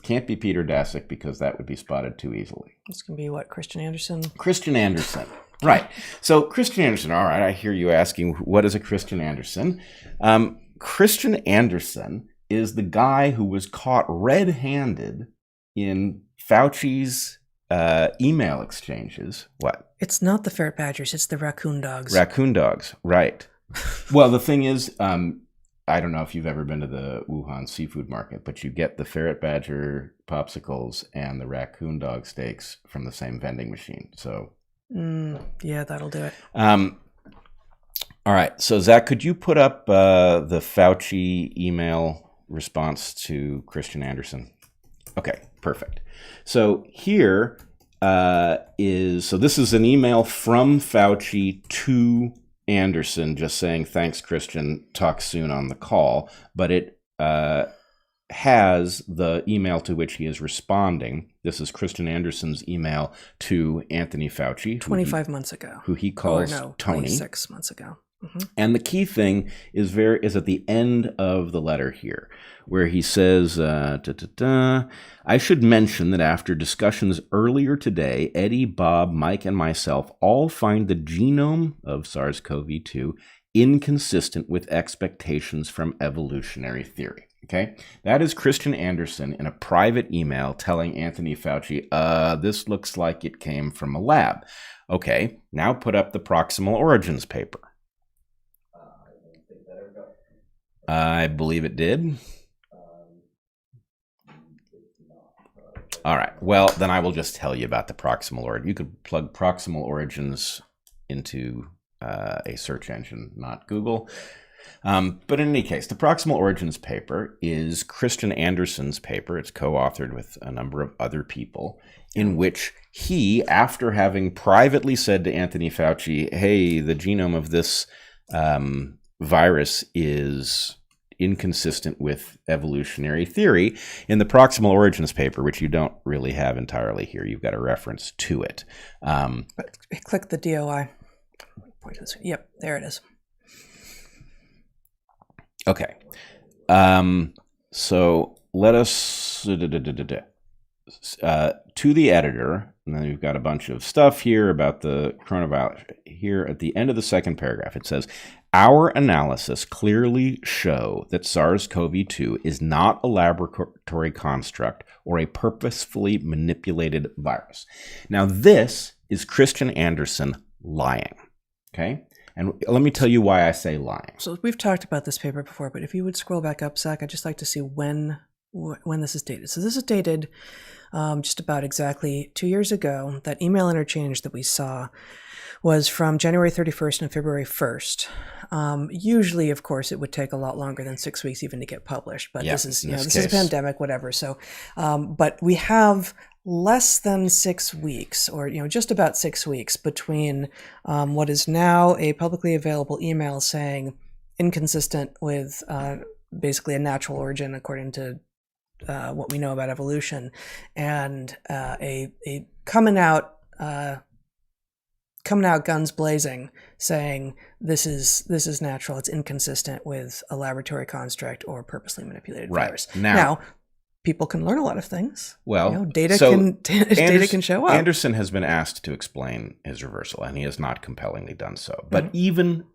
Can't be Peter Daszak, because that would be spotted too easily. It's going to be what, Christian Anderson? Christian Anderson, right. So Christian Anderson, all right, I hear you asking, what is a Christian Anderson? Christian Anderson is the guy who was caught red-handed in Fauci's email exchanges. What? It's not the ferret badgers, it's the raccoon dogs. Raccoon dogs, right. Well, the thing is, I don't know if you've ever been to the Wuhan seafood market, but you get the ferret badger popsicles and the raccoon dog steaks from the same vending machine. So, yeah, that'll do it. All right. So, Zach, could you put up the Fauci email response to Christian Anderson? Okay, perfect. So here this is an email from Fauci to Anderson, just saying, thanks, Christian, talk soon on the call. But it has the email to which he is responding. This is Christian Anderson's email to Anthony Fauci. 25 months ago. Who he calls Tony. 26 months ago. Mm-hmm. And the key thing is at the end of the letter here, where he says, I should mention that after discussions earlier today, Eddie, Bob, Mike, and myself all find the genome of SARS-CoV-2 inconsistent with expectations from evolutionary theory. Okay, that is Christian Anderson in a private email telling Anthony Fauci, this looks like it came from a lab. Okay, now put up the proximal origins paper. I believe it did. All right. Well, then I will just tell you about the proximal origin. You could plug proximal origins into a search engine, not Google. But in any case, the proximal origins paper is Christian Anderson's paper. It's co-authored with a number of other people, in which he, after having privately said to Anthony Fauci, hey, the genome of this virus is inconsistent with evolutionary theory, in the proximal origins paper, which you don't really have entirely here, you've got a reference to it. Click the DOI. Point this. Yep, there it is. Okay. So let us to the editor, and then we've got a bunch of stuff here about the coronavirus. Here at the end of the second paragraph, it says, our analysis clearly show that SARS-CoV-2 is not a laboratory construct or a purposefully manipulated virus. Now, this is Christian Anderson lying, okay? And let me tell you why I say lying. So we've talked about this paper before, but if you would scroll back up, Zach, I'd just like to see when when this is dated. So this is dated just about exactly 2 years ago. That email interchange that we saw was from January 31st and February 1st. Usually, of course, it would take a lot longer than 6 weeks even to get published. But this is, this is a pandemic, whatever. So, but we have less than 6 weeks, or just about 6 weeks between what is now a publicly available email saying inconsistent with basically a natural origin according to what we know about evolution, and a coming out guns blazing saying this is natural, it's inconsistent with a laboratory construct or purposely manipulated virus. Now people can learn a lot of things. Well, data can show up. Anderson has been asked to explain his reversal, and he has not compellingly done so. But even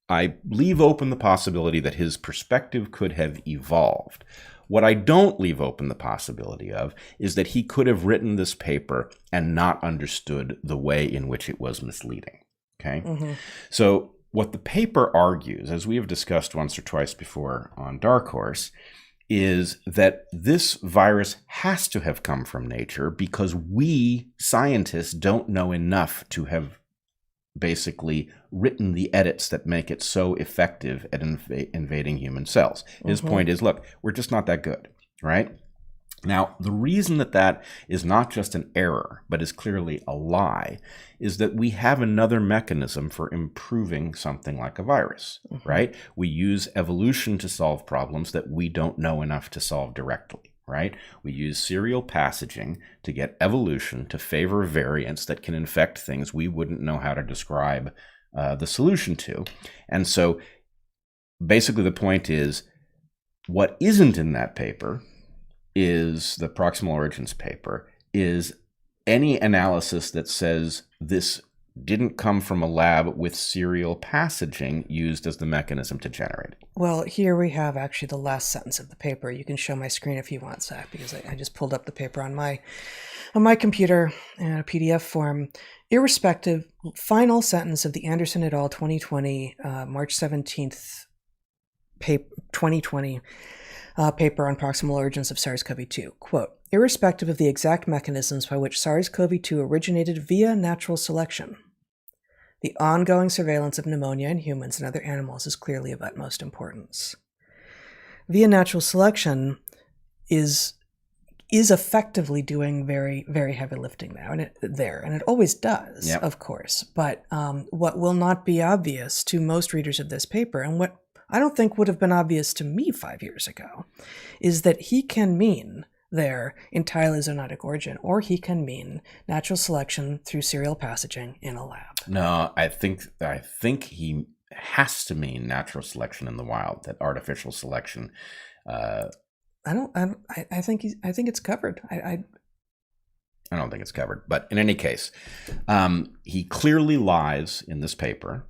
I leave open the possibility that his perspective could have evolved. What I don't leave open the possibility of is that he could have written this paper and not understood the way in which it was misleading. Okay? So what the paper argues, as we have discussed once or twice before on DarkHorse, is that this virus has to have come from nature because we scientists don't know enough to have basically written the edits that make it so effective at invading human cells. His point is, look, we're just not that good, right? Now, the reason that is not just an error, but is clearly a lie, is that we have another mechanism for improving something like a virus, right? We use evolution to solve problems that we don't know enough to solve directly, right? We use serial passaging to get evolution to favor variants that can infect things we wouldn't know how to describe the solution to. And so basically the point is, what isn't in that paper is the proximal origins paper, is any analysis that says this didn't come from a lab with serial passaging used as the mechanism to generate it. Well, here we have actually the last sentence of the paper. You can show my screen if you want, Zach, because I just pulled up the paper on my computer in a PDF form. Irrespective, final sentence of the Anderson et al. 2020, March 17th, 2020, paper on proximal origins of SARS-CoV-2. Quote, irrespective of the exact mechanisms by which SARS-CoV-2 originated via natural selection, the ongoing surveillance of pneumonia in humans and other animals is clearly of utmost importance. Via natural selection is effectively doing very, very heavy lifting now, and it always does, of course. But what will not be obvious to most readers of this paper, and what I don't think would have been obvious to me 5 years ago, is that he can mean there entirely zoonotic origin, or he can mean natural selection through serial passaging in a lab. No, I think he has to mean natural selection in the wild, that artificial selection. I think it's covered. I don't think it's covered, but in any case, he clearly lies in this paper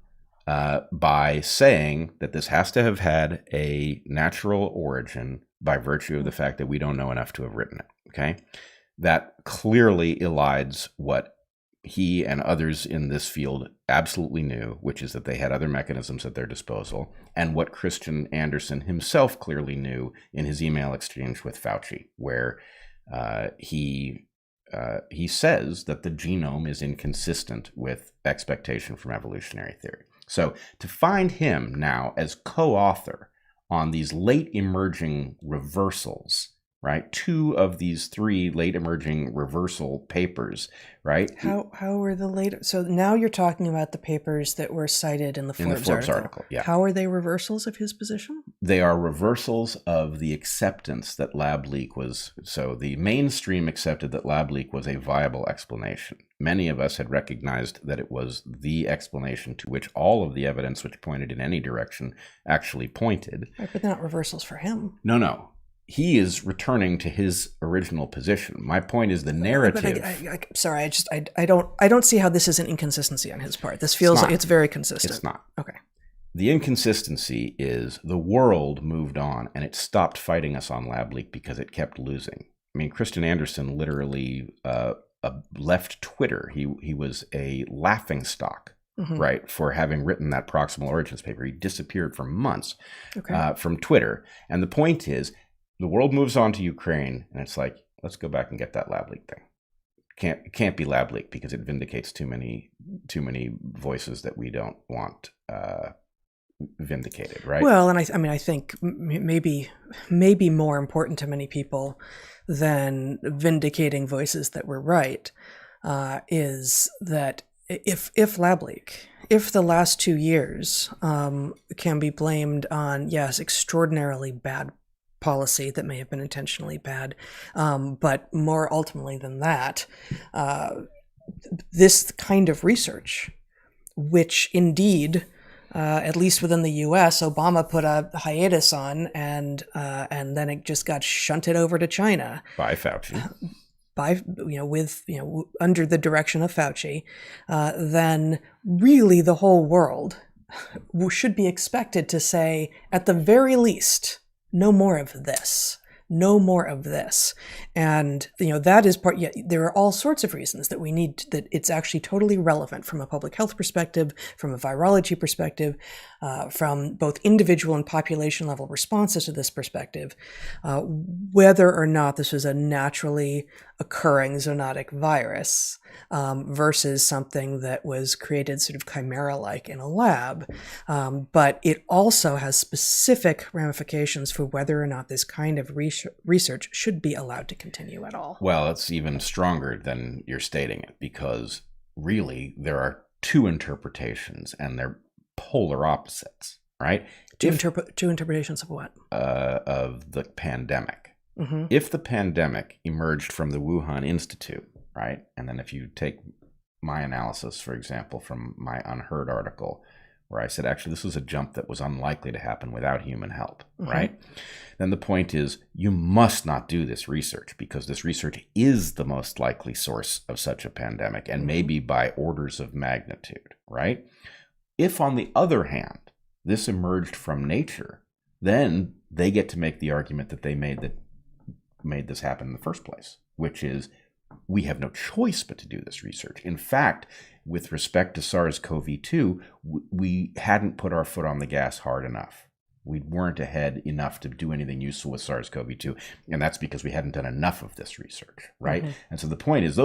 by saying that this has to have had a natural origin by virtue of the fact that we don't know enough to have written it. Okay, that clearly elides what he and others in this field absolutely knew, which is that they had other mechanisms at their disposal, and what Christian Anderson himself clearly knew in his email exchange with Fauci, where he says that the genome is inconsistent with expectation from evolutionary theory. So to find him now as co-author on these late emerging reversals, right? 2 of these 3 late emerging reversal papers, right? How were the later? So now you're talking about the papers that were cited in the Forbes article. Yeah. How are they reversals of his position? They are reversals of the acceptance that lab leak was. So the mainstream accepted that lab leak was a viable explanation. Many of us had recognized that it was the explanation to which all of the evidence which pointed in any direction actually pointed. Right, but they're not reversals for him. No. He is returning to his original position. My point is the narrative. I don't see how this is an inconsistency on his part. This feels like it's very consistent. It's not. Okay. The inconsistency is the world moved on and it stopped fighting us on lab leak because it kept losing. I mean, Christian Anderson literally left Twitter. He was a laughingstock, right, for having written that proximal origins paper. He disappeared for months from Twitter. And the point is, the world moves on to Ukraine, and it's like, let's go back and get that lab leak thing. It can't be lab leak because it vindicates too many voices that we don't want vindicated, right? Well, and I think maybe more important to many people than vindicating voices that were right is that if lab leak, if the last 2 years can be blamed on, yes, extraordinarily bad policy that may have been intentionally bad, but more ultimately than that, this kind of research, which indeed, at least within the U.S., Obama put a hiatus on, and then it just got shunted over to China by Fauci, under the direction of Fauci. Then really the whole world should be expected to say, at the very least, no more of this. No more of this. And, that is part, there are all sorts of reasons that we need, that it's actually totally relevant from a public health perspective, from a virology perspective, from both individual and population level responses to this perspective, whether or not this is a naturally occurring zoonotic virus versus something that was created sort of chimera-like in a lab. But it also has specific ramifications for whether or not this kind of research should be allowed to continue at all. Well, it's even stronger than you're stating it, because really there are two interpretations and they're polar opposites, right? Two interpretations of what? Of the pandemic. Mm-hmm. If the pandemic emerged from the Wuhan Institute, right? And then if you take my analysis, for example, from my Unheard article, where I said, actually, this was a jump that was unlikely to happen without human help, mm-hmm. right? Then the point is, you must not do this research, because this research is the most likely source of such a pandemic, and mm-hmm. maybe by orders of magnitude, right? If, on the other hand, this emerged from nature, then they get to make the argument that they made this happen in the first place, which is, we have no choice but to do this research. In fact, with respect to SARS-CoV-2, we hadn't put our foot on the gas hard enough. We weren't ahead enough to do anything useful with SARS-CoV-2, and that's because we hadn't done enough of this research, right? Mm-hmm. And so the point is,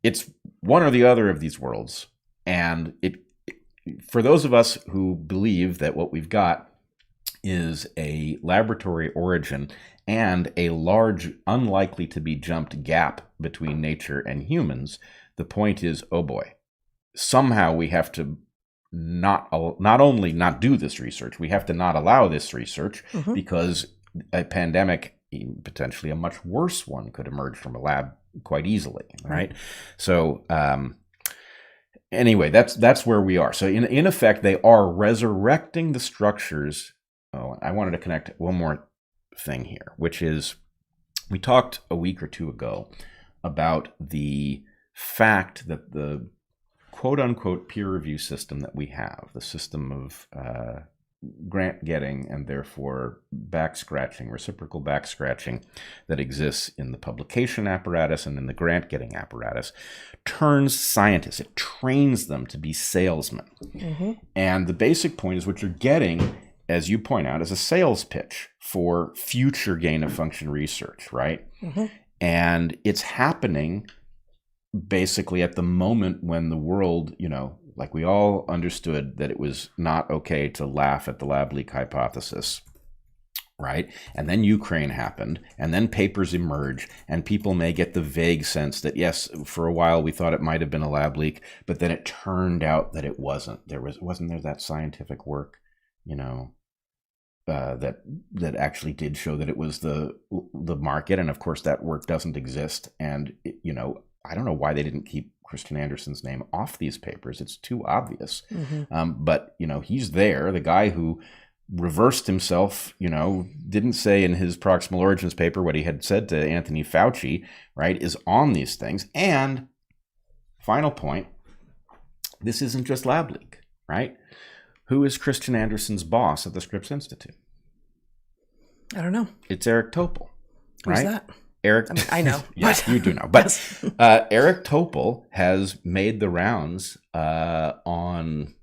it's one or the other of these worlds, and for those of us who believe that what we've got is a laboratory origin and a large, unlikely to be jumped gap between nature and humans, the point is, oh boy, somehow we have to not only not do this research, we have to not allow this research, mm-hmm. because a pandemic, potentially a much worse one, could emerge from a lab quite easily, right? So anyway, that's where we are. So in effect, they are resurrecting the structures. Oh, I wanted to connect one more thing here, which is, we talked a week or two ago about the fact that the quote-unquote peer review system that we have, the system of grant getting and therefore reciprocal back scratching that exists in the publication apparatus and in the grant getting apparatus, turns scientists, it trains them to be salesmen. Mm-hmm. And the basic point is, what you're getting, as you point out, is a sales pitch for future gain-of-function research, right? Mm-hmm. And it's happening basically at the moment when the world, like we all understood that it was not okay to laugh at the lab leak hypothesis, right? And then Ukraine happened, and then papers emerge, and people may get the vague sense that, yes, for a while we thought it might have been a lab leak, but then it turned out that it wasn't. Wasn't there that scientific work, that actually did show that it was the market, and of course that work doesn't exist. And I don't know why they didn't keep Christian Andersen's name off these papers. It's too obvious. Mm-hmm. But he's there. The guy who reversed himself, didn't say in his Proximal Origins paper what he had said to Anthony Fauci, right, is on these things. And final point, this isn't just lab leak, right? Who is Christian Andersen's boss at the Scripps Institute? I don't know. It's Eric Topol, right? Who's that? Eric, I know. Yes, you do know. But Eric Topol has made the rounds on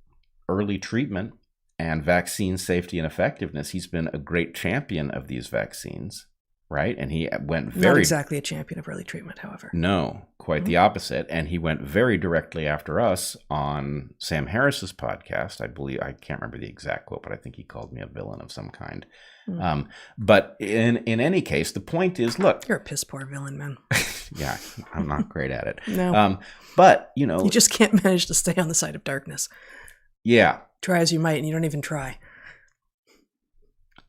early treatment and vaccine safety and effectiveness. He's been a great champion of these vaccines, right? And he went very... Not exactly a champion of early treatment, however. No, quite the opposite. And he went very directly after us on Sam Harris's podcast. I believe, I can't remember the exact quote, but I think he called me a villain of some kind. But in any case, the point is, look... You're a piss poor villain, man. Yeah, I'm not great at it. No. But, you know... You just can't manage to stay on the side of darkness. Yeah. Try as you might, and you don't even try.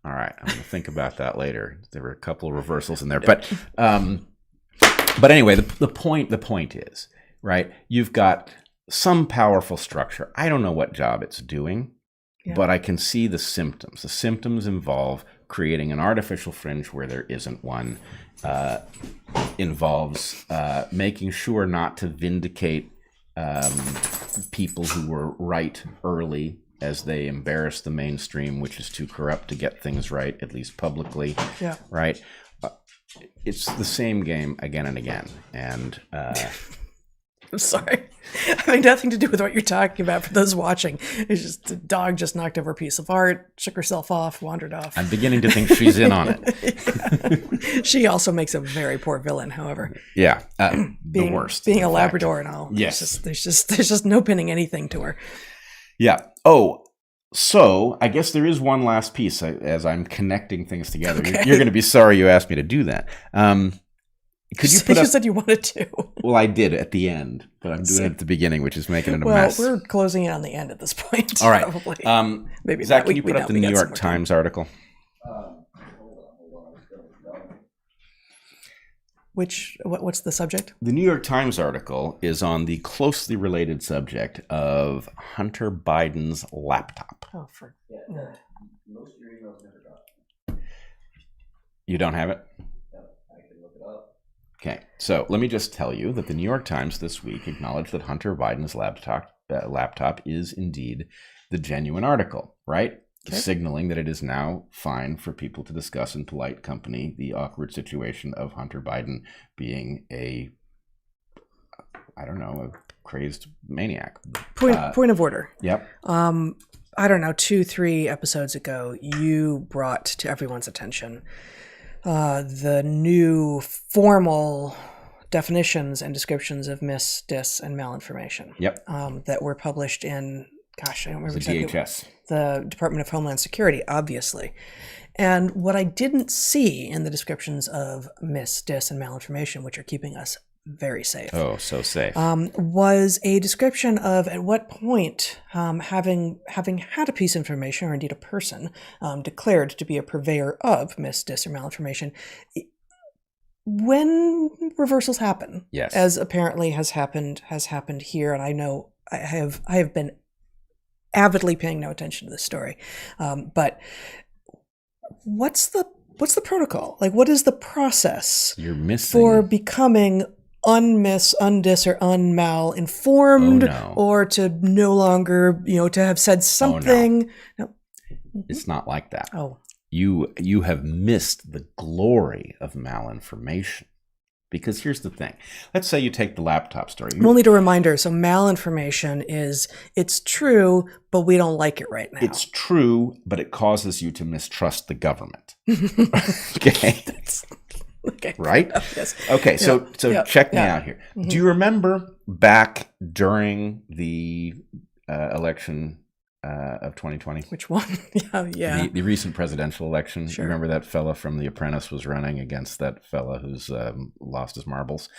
All right, I'm going to think about that later. There were a couple of reversals in there, but anyway, the point is, right? You've got some powerful structure. I don't know what job it's doing, but I can see the symptoms. The symptoms involve creating an artificial fringe where there isn't one. Involves making sure not to vindicate people who were right early, as they embarrass the mainstream, which is too corrupt to get things right, at least publicly. Yeah. Right? It's the same game again and again. And I'm sorry. Having nothing to do with what you're talking about for those watching. It's just the dog just knocked over a piece of art, shook herself off, wandered off. I'm beginning to think she's in on it. She also makes a very poor villain, however. Yeah. The worst. Being a Labrador and all. Yes. There's just no pinning anything to her. Yeah. Oh, so I guess there is one last piece as I'm connecting things together. Okay. You're going to be sorry you asked me to do that. Could you put you said you wanted to. Well, I did at the end, but I'm doing it at the beginning, which is making it a mess. Well, we're closing in on the end at this point. All right. Probably. Maybe Zach, can you put up the New York Times article? What's the subject? The New York Times article is on the closely related subject of Hunter Biden's laptop. Oh, most of your emails never got. You don't have it? No, I can look it up. Okay, so let me just tell you that the New York Times this week acknowledged that Hunter Biden's laptop is indeed the genuine article, right? Okay. Signaling that it is now fine for people to discuss in polite company the awkward situation of Hunter Biden being a crazed maniac. Point of order. Yep. I don't know, 2-3 episodes ago, you brought to everyone's attention the new formal definitions and descriptions of mis, dis, and malinformation. Yep. That were published in, gosh, I don't remember exactly. DHS. The Department of Homeland Security, obviously. And what I didn't see in the descriptions of mis, dis, and malinformation, which are keeping us very safe. Oh, so safe. Was a description of at what point, having had a piece of information, or indeed a person, declared to be a purveyor of mis, dis, or malinformation, when reversals happen. Yes. As apparently has happened here, and I know I have been avidly paying no attention to this story. But what's the protocol? Like, what is the process you're missing for becoming unmis, undis, or unmal informed, or to no longer, to have said something? No. It's not like that. Oh. You have missed the glory of malinformation. Because here's the thing. Let's say you take the laptop story. We'll need a reminder. So malinformation is, it's true, but we don't like it right now. It's true, but it causes you to mistrust the government. Okay. Okay. Right? Yes. Okay, so check me out here. Mm-hmm. Do you remember back during the election of 2020? Which one? Yeah. The recent presidential election. Sure. You remember that fella from The Apprentice was running against that fella who's lost his marbles?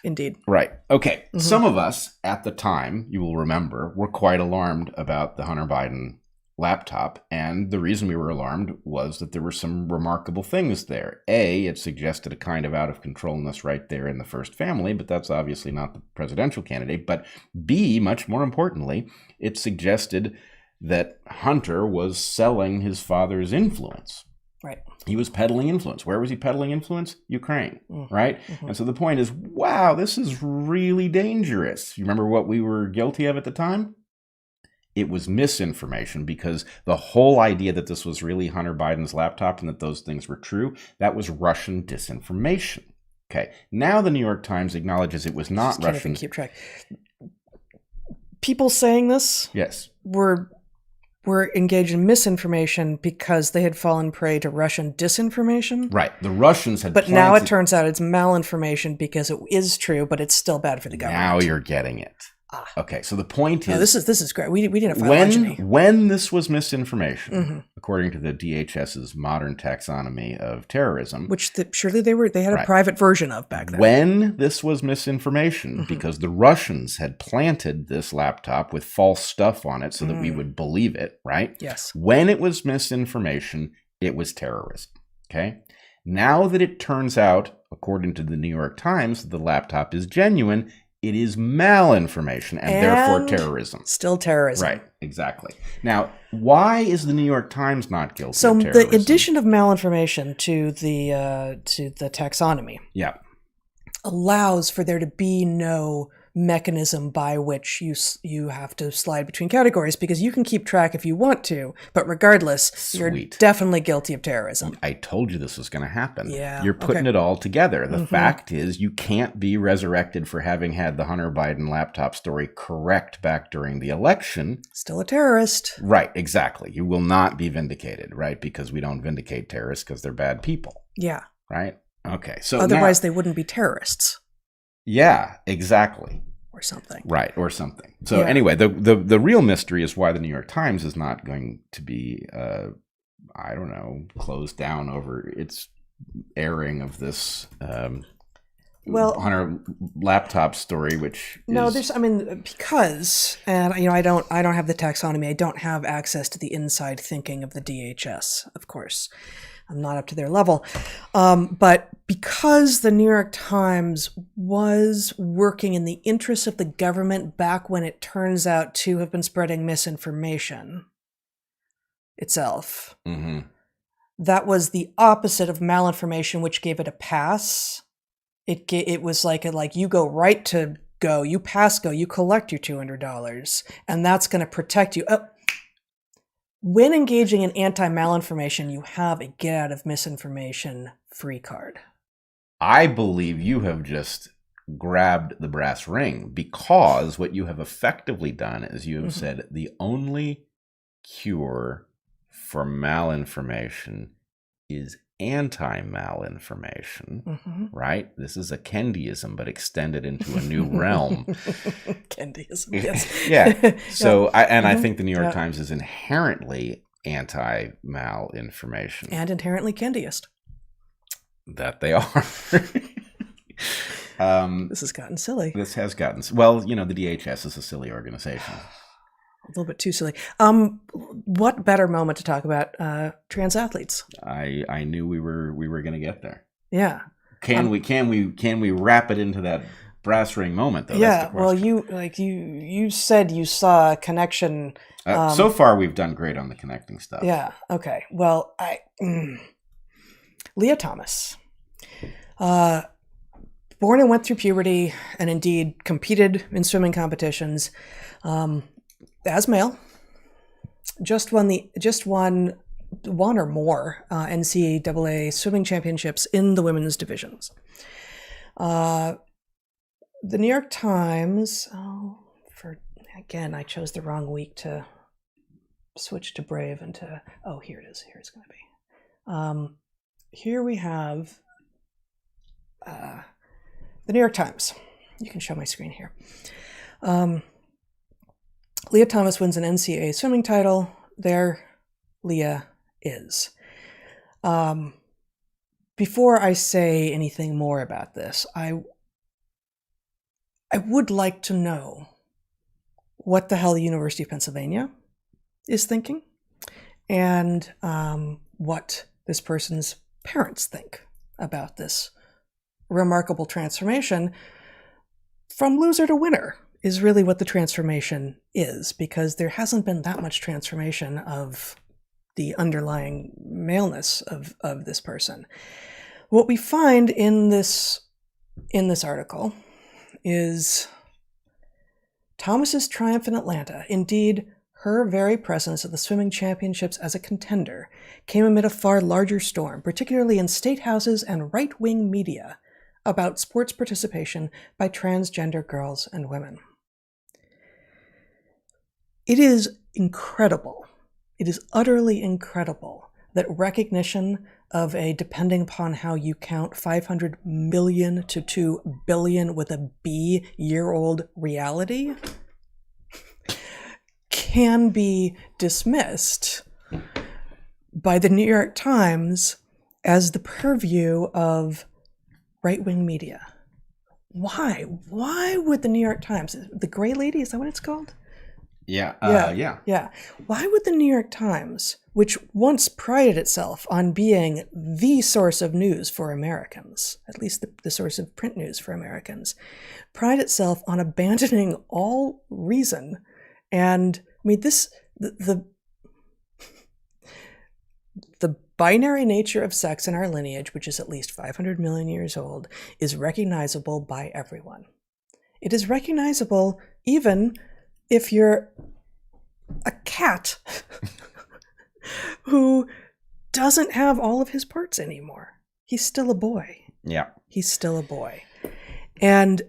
Indeed. Right. Okay. Mm-hmm. Some of us at the time, you will remember, were quite alarmed about the Hunter Biden laptop. And the reason we were alarmed was that there were some remarkable things there. A, it suggested a kind of out of controlness right there in the first family, but that's obviously not the presidential candidate. But B, much more importantly, it suggested that Hunter was selling his father's influence. Right. He was peddling influence. Where was he peddling influence? Ukraine, right? Mm-hmm. And so the point is, wow, this is really dangerous. You remember what we were guilty of at the time? It was misinformation, because the whole idea that this was really Hunter Biden's laptop and that those things were true, that was Russian disinformation. Okay. Now the New York Times acknowledges it was not Russian. Can't even keep track. People saying this, yes, were were engaged in misinformation because they had fallen prey to Russian disinformation. Right. The Russians had But now it turns out it's malinformation because it is true, but it's still bad for the government. Now you're getting it. Okay, so the point is... This is great. We need a phylogeny. When this was misinformation, according to the DHS's modern taxonomy of terrorism... Which surely they had a private version of back then. When this was misinformation, because the Russians had planted this laptop with false stuff on it so that we would believe it, right? Yes. When it was misinformation, it was terrorism, okay? Now that it turns out, according to the New York Times, the laptop is genuine... It is malinformation and therefore terrorism. Still terrorism. Right, exactly. Now, why is the New York Times not guilty of terrorism? So the addition of malinformation to the taxonomy allows for there to be no mechanism by which you have to slide between categories, because you can keep track if you want to, but regardless, you're definitely guilty of terrorism. I told you this was going to happen. Yeah. You're putting it all together. The fact is you can't be resurrected for having had the Hunter Biden laptop story correct back during the election. Still a terrorist. Right, exactly. You will not be vindicated, right? Because we don't vindicate terrorists because they're bad people. Yeah. Right? Okay. So otherwise they wouldn't be terrorists. Yeah, exactly. Or something. Right, or something. So anyway, the real mystery is why the New York Times is not going to be, I don't know, closed down over its airing of this Hunter laptop story, which because, and I don't have the taxonomy. I don't have access to the inside thinking of the DHS, of course. I'm not up to their level. But because the New York Times was working in the interests of the government back when it turns out to have been spreading misinformation itself, that was the opposite of malinformation, which gave it a pass. It was like you go right to go, you pass go, you collect your $200, and that's going to protect you. When engaging in anti-malinformation, you have a get out of misinformation free card. I believe you have just grabbed the brass ring, because what you have effectively done is you have said the only cure for malinformation is anti-malinformation, right? This is a Kendiism, but extended into a new realm. Kendiism, yes. Yeah. So, I think the New York Times is inherently anti-malinformation. And inherently Kendiist. That they are. This has gotten silly. This has gotten... Well, the DHS is a silly organization. A little bit too silly. What better moment to talk about trans athletes? I knew we were going to get there. Yeah. Can we wrap it into that brass ring moment though? Yeah. Well, you said you saw a connection. So far, we've done great on the connecting stuff. Yeah. Okay. Well, Lia Thomas, born and went through puberty, and indeed competed in swimming competitions. As male, just won one or more NCAA swimming championships in the women's divisions. The New York Times, I chose the wrong week to switch to Brave and to, here it is. Here it's going to be. Here we have the New York Times. You can show my screen here. Lia Thomas wins an NCAA swimming title. There, Lia is. Before I say anything more about this, I would like to know what the hell the University of Pennsylvania is thinking, and what this person's parents think about this remarkable transformation from loser to winner. Is really what the transformation is, because there hasn't been that much transformation of the underlying maleness of this person. What we find in this article is Thomas's triumph in Atlanta. Indeed, her very presence at the swimming championships as a contender came amid a far larger storm, particularly in state houses and right-wing media, about sports participation by transgender girls and women. It is incredible It is utterly incredible that recognition of a, depending upon how you count, 500 million to 2 billion with a B year-old reality can be dismissed by the New York Times as the purview of right-wing media. Why? Why would the New York Times, the Gray Lady, is that what it's called? Yeah. Why would the New York Times, which once prided itself on being the source of news for Americans, at least the source of print news for Americans, pride itself on abandoning all reason? And I mean, the binary nature of sex in our lineage, which is at least 500 million years old, is recognizable by everyone. It is recognizable even if you're a cat who doesn't have all of his parts anymore. He's still a boy. Yeah. He's still a boy. And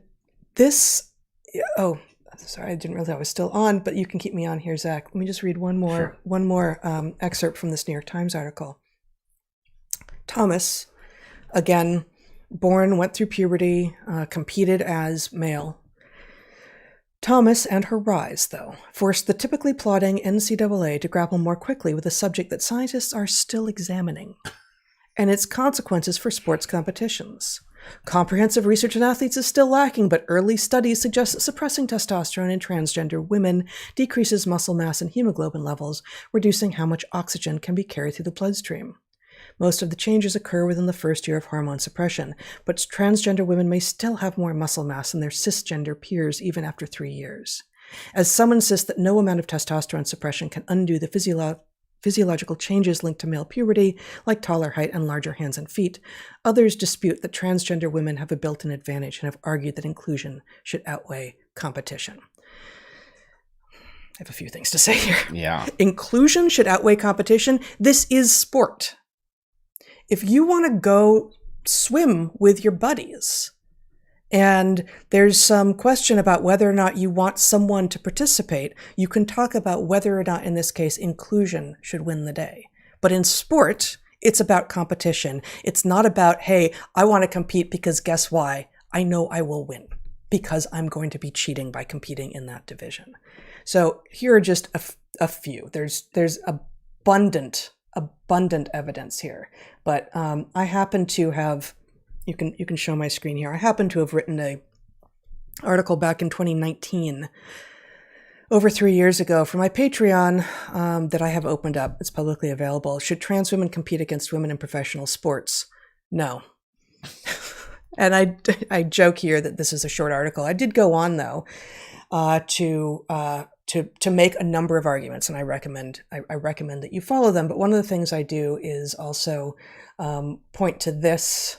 this, oh, sorry, I didn't realize I was still on, but you can keep me on here, Zach. Let me just read one more excerpt from this New York Times article. Thomas, again, born, went through puberty, competed as male. Thomas and her rise, though, forced the typically plodding NCAA to grapple more quickly with a subject that scientists are still examining, and its consequences for sports competitions. Comprehensive research in athletes is still lacking, but early studies suggest that suppressing testosterone in transgender women decreases muscle mass and hemoglobin levels, reducing how much oxygen can be carried through the bloodstream. Most of the changes occur within the first year of hormone suppression, but transgender women may still have more muscle mass than their cisgender peers even after 3 years. As some insist that no amount of testosterone suppression can undo the physiological changes linked to male puberty, like taller height and larger hands and feet, others dispute that transgender women have a built-in advantage and have argued that inclusion should outweigh competition. I have a few things to say here. Yeah. Inclusion should outweigh competition. This is sport. If you want to go swim with your buddies and there's some question about whether or not you want someone to participate, you can talk about whether or not, in this case, inclusion should win the day. But in sport, it's about competition. It's not about, hey, I want to compete because guess why? I know I will win because I'm going to be cheating by competing in that division. So here are just a few. There's abundant evidence here. But I happen to have, you can show my screen here. I happen to have written a article back in 2019, over 3 years ago, for my Patreon that I have opened up. It's publicly available. Should trans women compete against women in professional sports? No. And I joke here that this is a short article. I did go on though to make a number of arguments, and I recommend that you follow them. But one of the things I do is also point to this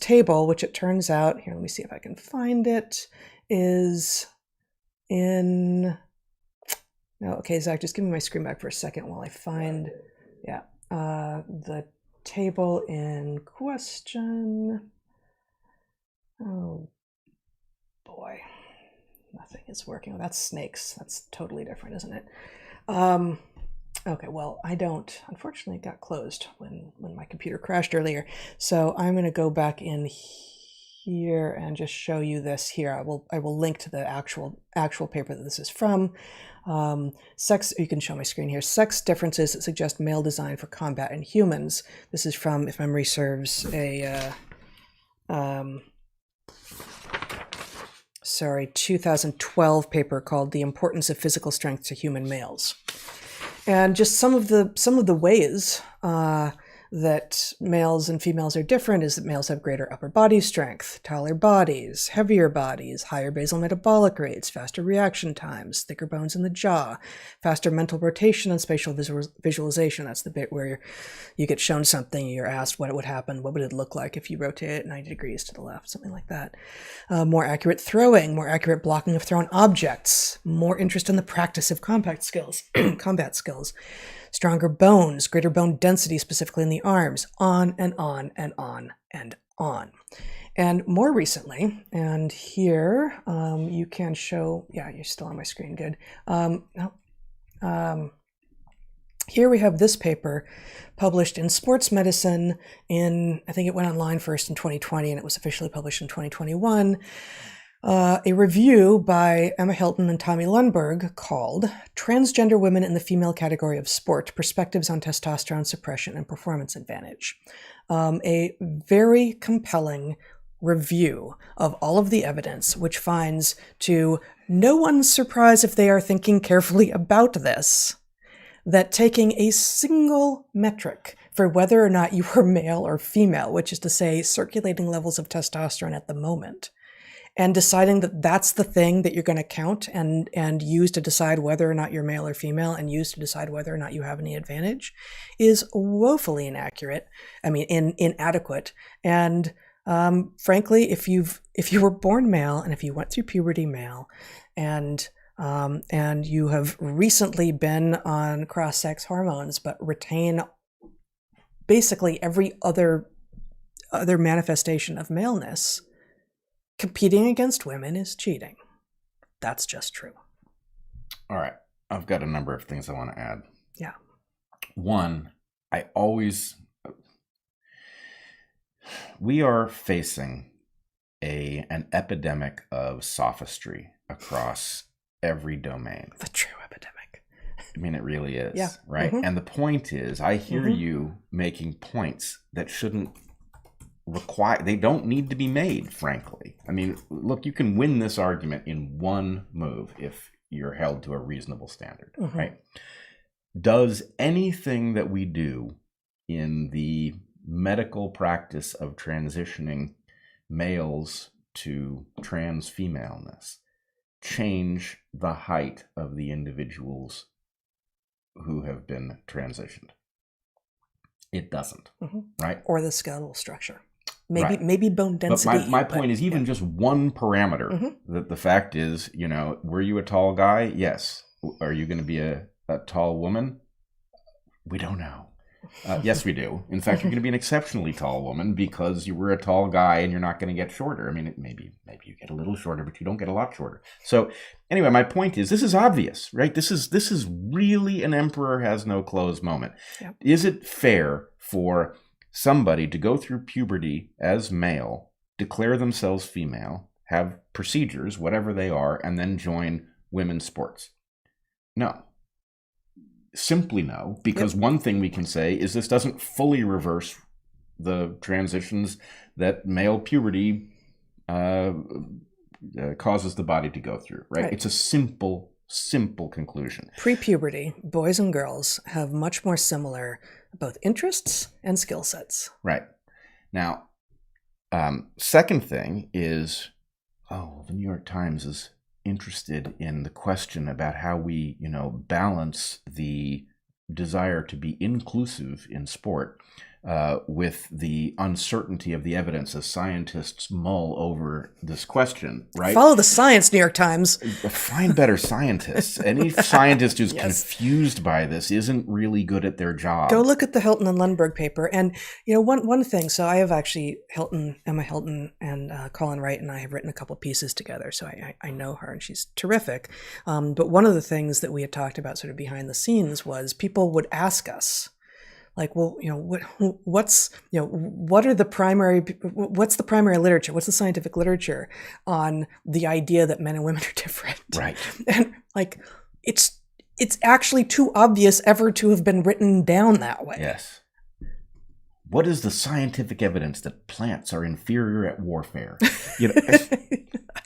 table, which it turns out, here, let me see if I can find it, is in, no, okay, Zach, just give me my screen back for a second while I find, the table in question. Oh boy. Nothing is working. Well, that's snakes. That's totally different, isn't it? Okay, well, I don't. Unfortunately, it got closed when my computer crashed earlier. So I'm going to go back in here and just show you this here. I will link to the actual paper that this is from. Sex. You can show my screen here. Sex differences that suggest male design for combat in humans. This is from, if memory serves, a 2012 paper called "The Importance of Physical Strength to Human Males," and just some of the ways that males and females are different is that males have greater upper body strength, taller bodies, heavier bodies, higher basal metabolic rates, faster reaction times, thicker bones in the jaw, faster mental rotation and spatial visualization. That's the bit where you get shown something, you're asked what would happen, what would it look like if you rotate it 90 degrees to the left, something like that. More accurate throwing, more accurate blocking of thrown objects, more interest in the practice of combat skills, stronger bones, greater bone density, specifically in the arms, on and on and on and on. And more recently, and here you can show, yeah, you're still on my screen, good. Here we have this paper published in Sports Medicine I think it went online first in 2020 and it was officially published in 2021. A review by Emma Hilton and Tommy Lundberg called Transgender Women in the Female Category of Sport, Perspectives on Testosterone Suppression and Performance Advantage. A very compelling review of all of the evidence, which finds, to no one's surprise if they are thinking carefully about this, that taking a single metric for whether or not you are male or female, which is to say circulating levels of testosterone at the moment, and deciding that that's the thing that you're going to count and use to decide whether or not you're male or female and use to decide whether or not you have any advantage is woefully inaccurate. I mean, inadequate. And frankly, if you were born male and if you went through puberty male and you have recently been on cross-sex hormones but retain basically every other manifestation of maleness, competing against women is cheating. That's just true. All right. I've got a number of things I want to add. Yeah. One, we are facing an epidemic of sophistry across every domain. The true epidemic. I mean, it really is. Yeah. Right? Mm-hmm. And the point is, I hear you making points that shouldn't they don't need to be made, frankly. I mean, look, you can win this argument in one move if you're held to a reasonable standard, right? Does anything that we do in the medical practice of transitioning males to trans femaleness change the height of the individuals who have been transitioned? It doesn't, right? Or the skeletal structure. Maybe bone density. But my point is, even just one parameter, that the fact is, were you a tall guy? Yes. Are you going to be a tall woman? We don't know. Yes, we do. In fact, you're going to be an exceptionally tall woman because you were a tall guy and you're not going to get shorter. I mean, maybe you get a little shorter, but you don't get a lot shorter. So anyway, my point is, this is obvious, right? This is really an emperor has no clothes moment. Yep. Is it fair for somebody to go through puberty as male, declare themselves female, have procedures, whatever they are, and then join women's sports? No. Simply no, because one thing we can say is this doesn't fully reverse the transitions that male puberty causes the body to go through, right? It's a simple conclusion. Pre-puberty, boys and girls have much more similar both interests and skill sets. Right. Now, second thing is, the New York Times is interested in the question about how we, balance the desire to be inclusive in sport with the uncertainty of the evidence as scientists mull over this question, right? Follow the science, New York Times. Find better scientists. Any scientist who's confused by this isn't really good at their job. Go look at the Hilton and Lundberg paper. And, one thing, so I have actually Emma Hilton and Colin Wright and I have written a couple pieces together. So I know her and she's terrific. But one of the things that we had talked about sort of behind the scenes was people would ask us, like, well, what's the primary literature? What's the scientific literature on the idea that men and women are different? Right. And like, it's actually too obvious ever to have been written down that way. Yes. What is the scientific evidence that plants are inferior at warfare?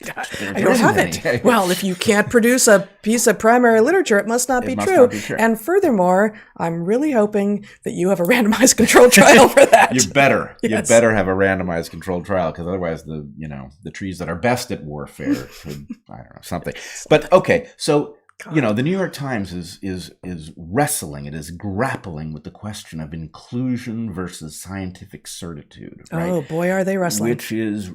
I don't have it. Well, if you can't produce a piece of primary literature, it must not be true. And furthermore, I'm really hoping that you have a randomized controlled trial for that. You better. Yes. You better have a randomized controlled trial, because otherwise the trees that are best at warfare could, I don't know, something. But okay, so the New York Times is wrestling, it is grappling with the question of inclusion versus scientific certitude. Right? Oh boy, are they wrestling. Which is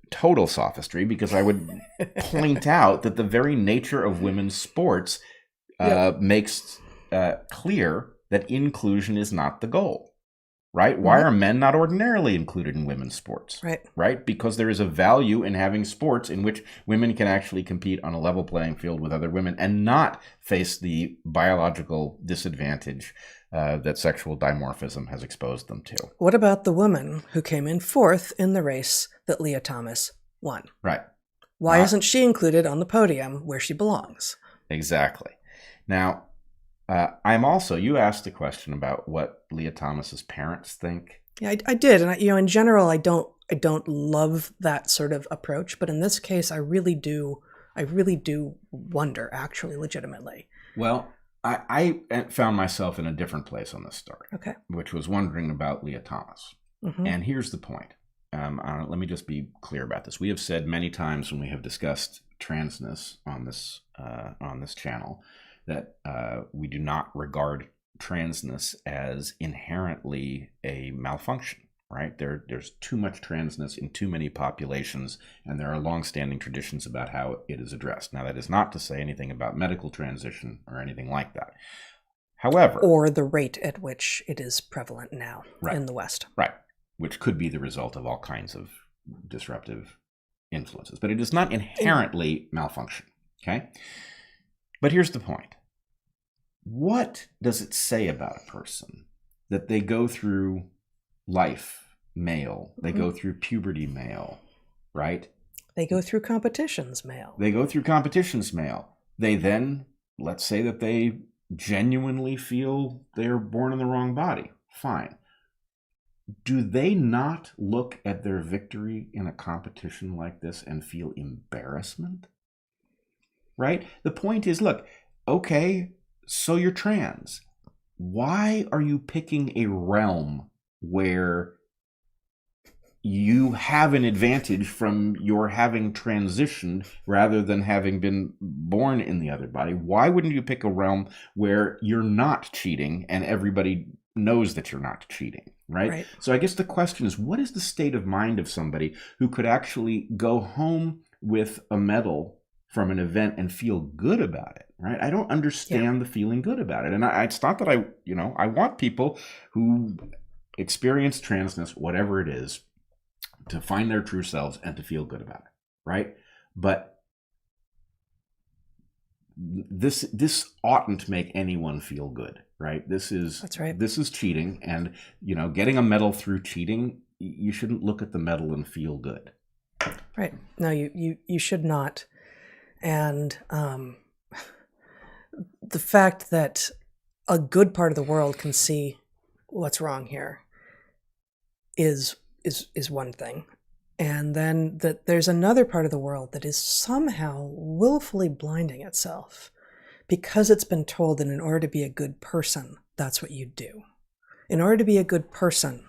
total sophistry, because I would point out that the very nature of women's sports makes clear that inclusion is not the goal. right? Why are men not ordinarily included in women's sports? Right. Right? Because there is a value in having sports in which women can actually compete on a level playing field with other women and not face the biological disadvantage that sexual dimorphism has exposed them to. What about the woman who came in fourth in the race that Lia Thomas won? Right. Why isn't she included on the podium where she belongs? Exactly. Now, I'm also, you asked a question about what Lia Thomas's parents think. Yeah, I did. And in general, I don't love that sort of approach. But in this case, I really do wonder, actually, legitimately. Well, I found myself in a different place on this story. Okay. Which was wondering about Lia Thomas. Mm-hmm. And here's the point. Let me just be clear about this. We have said many times when we have discussed transness on this channel that we do not regard transness as inherently a malfunction, right? There's too much transness in too many populations, and there are longstanding traditions about how it is addressed. Now, that is not to say anything about medical transition or anything like that. However... Or the rate at which it is prevalent now in the West. Right, which could be the result of all kinds of disruptive influences. But it is not inherently malfunction, okay? But here's the point. What does it say about a person that they go through life male, they go through puberty male, right? They go through competitions male. They go through competitions male. They then, let's say that they genuinely feel they're born in the wrong body. Fine. Do they not look at their victory in a competition like this and feel embarrassment? Right? The point is, look, okay, so you're trans. Why are you picking a realm where you have an advantage from your having transitioned rather than having been born in the other body? Why wouldn't you pick a realm where you're not cheating and everybody knows that you're not cheating, right? So I guess the question is, what is the state of mind of somebody who could actually go home with a medal from an event and feel good about it, right? I don't understand the feeling good about it. And it's not that I want people who experience transness, whatever it is, to find their true selves and to feel good about it, right? But this oughtn't make anyone feel good, right? That's right. This is cheating, and getting a medal through cheating, you shouldn't look at the medal and feel good. Right. No, you should not. And the fact that a good part of the world can see what's wrong here is one thing. And then that there's another part of the world that is somehow willfully blinding itself because it's been told that in order to be a good person, that's what you do. In order to be a good person,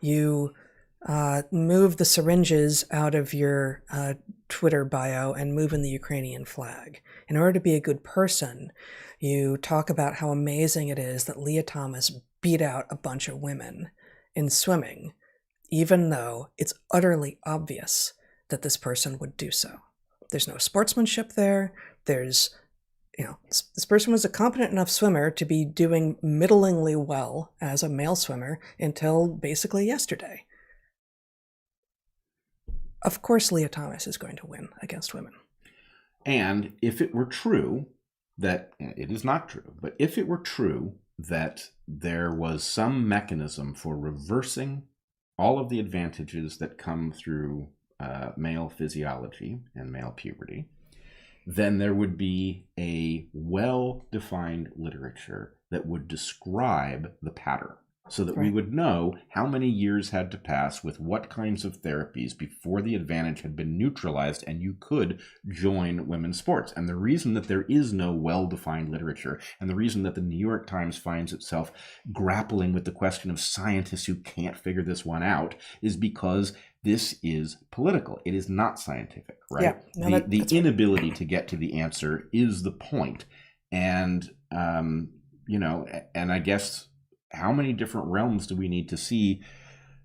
you move the syringes out of your Twitter bio and move in the Ukrainian flag. In order to be a good person, you talk about how amazing it is that Lia Thomas beat out a bunch of women in swimming, even though it's utterly obvious that this person would do so. There's no sportsmanship there. This person was a competent enough swimmer to be doing middlingly well as a male swimmer until basically yesterday. Of course, Lia Thomas is going to win against women. And if it were true that, it is not true, but if it were true that there was some mechanism for reversing all of the advantages that come through male physiology and male puberty, then there would be a well-defined literature that would describe the pattern, so that we would know how many years had to pass with what kinds of therapies before the advantage had been neutralized and you could join women's sports. And the reason that there is no well-defined literature, and the reason that the New York Times finds itself grappling with the question of scientists who can't figure this one out, is because this is political. It is not scientific, right? Yeah, no, the inability to get to the answer is the point. And, and I guess, how many different realms do we need to see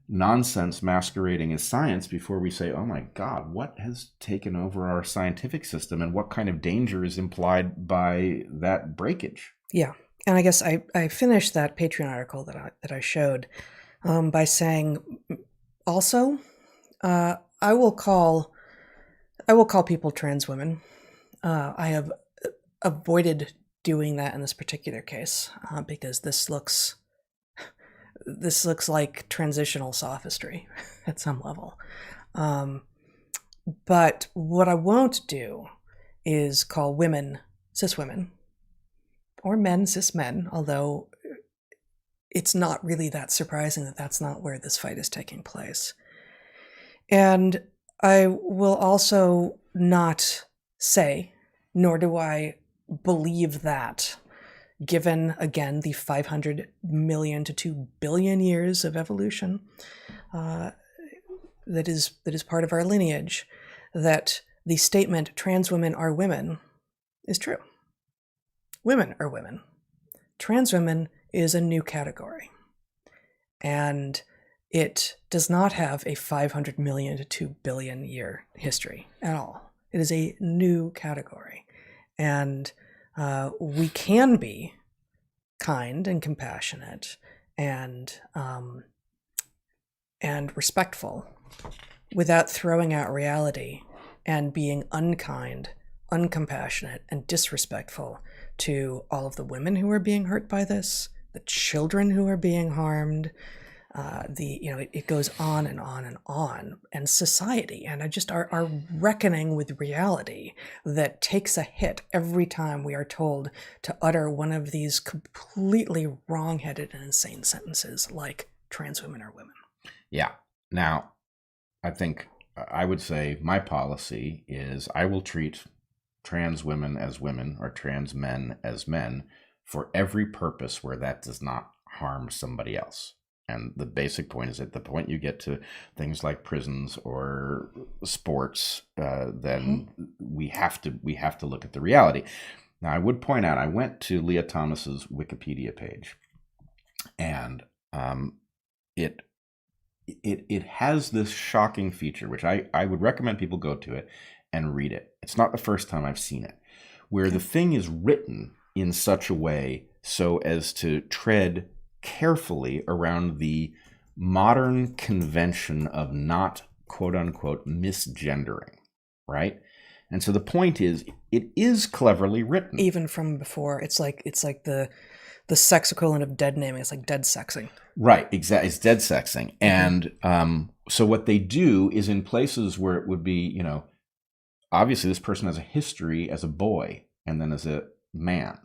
nonsense masquerading as science before we say, oh my God, what has taken over our scientific system and what kind of danger is implied by that breakage? Yeah. And I guess I finished that Patreon article that I showed by saying, also, I will call people trans women. I have avoided doing that in this particular case because this looks like transitional sophistry at some level. But what I won't do is call women cis women or men cis men, although it's not really that surprising that that's not where this fight is taking place. And I will also not say, nor do I believe that, given, again, the 500 million to 2 billion years of evolution that is part of our lineage, that the statement trans women are women is true. Women are women. Trans women is a new category. And it does not have a 500 million to 2 billion year history at all. It is a new category. And we can be kind and compassionate and respectful without throwing out reality and being unkind, uncompassionate, and disrespectful to all of the women who are being hurt by this, the children who are being harmed. It goes on and on and on, and society, and our reckoning with reality that takes a hit every time we are told to utter one of these completely wrong-headed and insane sentences like trans women are women. Yeah. Now, I think I would say my policy is I will treat trans women as women or trans men as men for every purpose where that does not harm somebody else. And the basic point is at the point you get to things like prisons or sports, then we have to look at the reality. Now, I would point out, I went to Lia Thomas's Wikipedia page, and it has this shocking feature, which I would recommend people go to it and read it. It's not the first time I've seen it, where the thing is written in such a way so as to tread carefully around the modern convention of not, quote unquote, misgendering, right? And so the point is, it is cleverly written. Even from before, it's like the sex equivalent of dead naming. It's like dead sexing. Right, exactly. It's dead sexing. And so what they do is in places where it would be, obviously this person has a history as a boy and then as a man.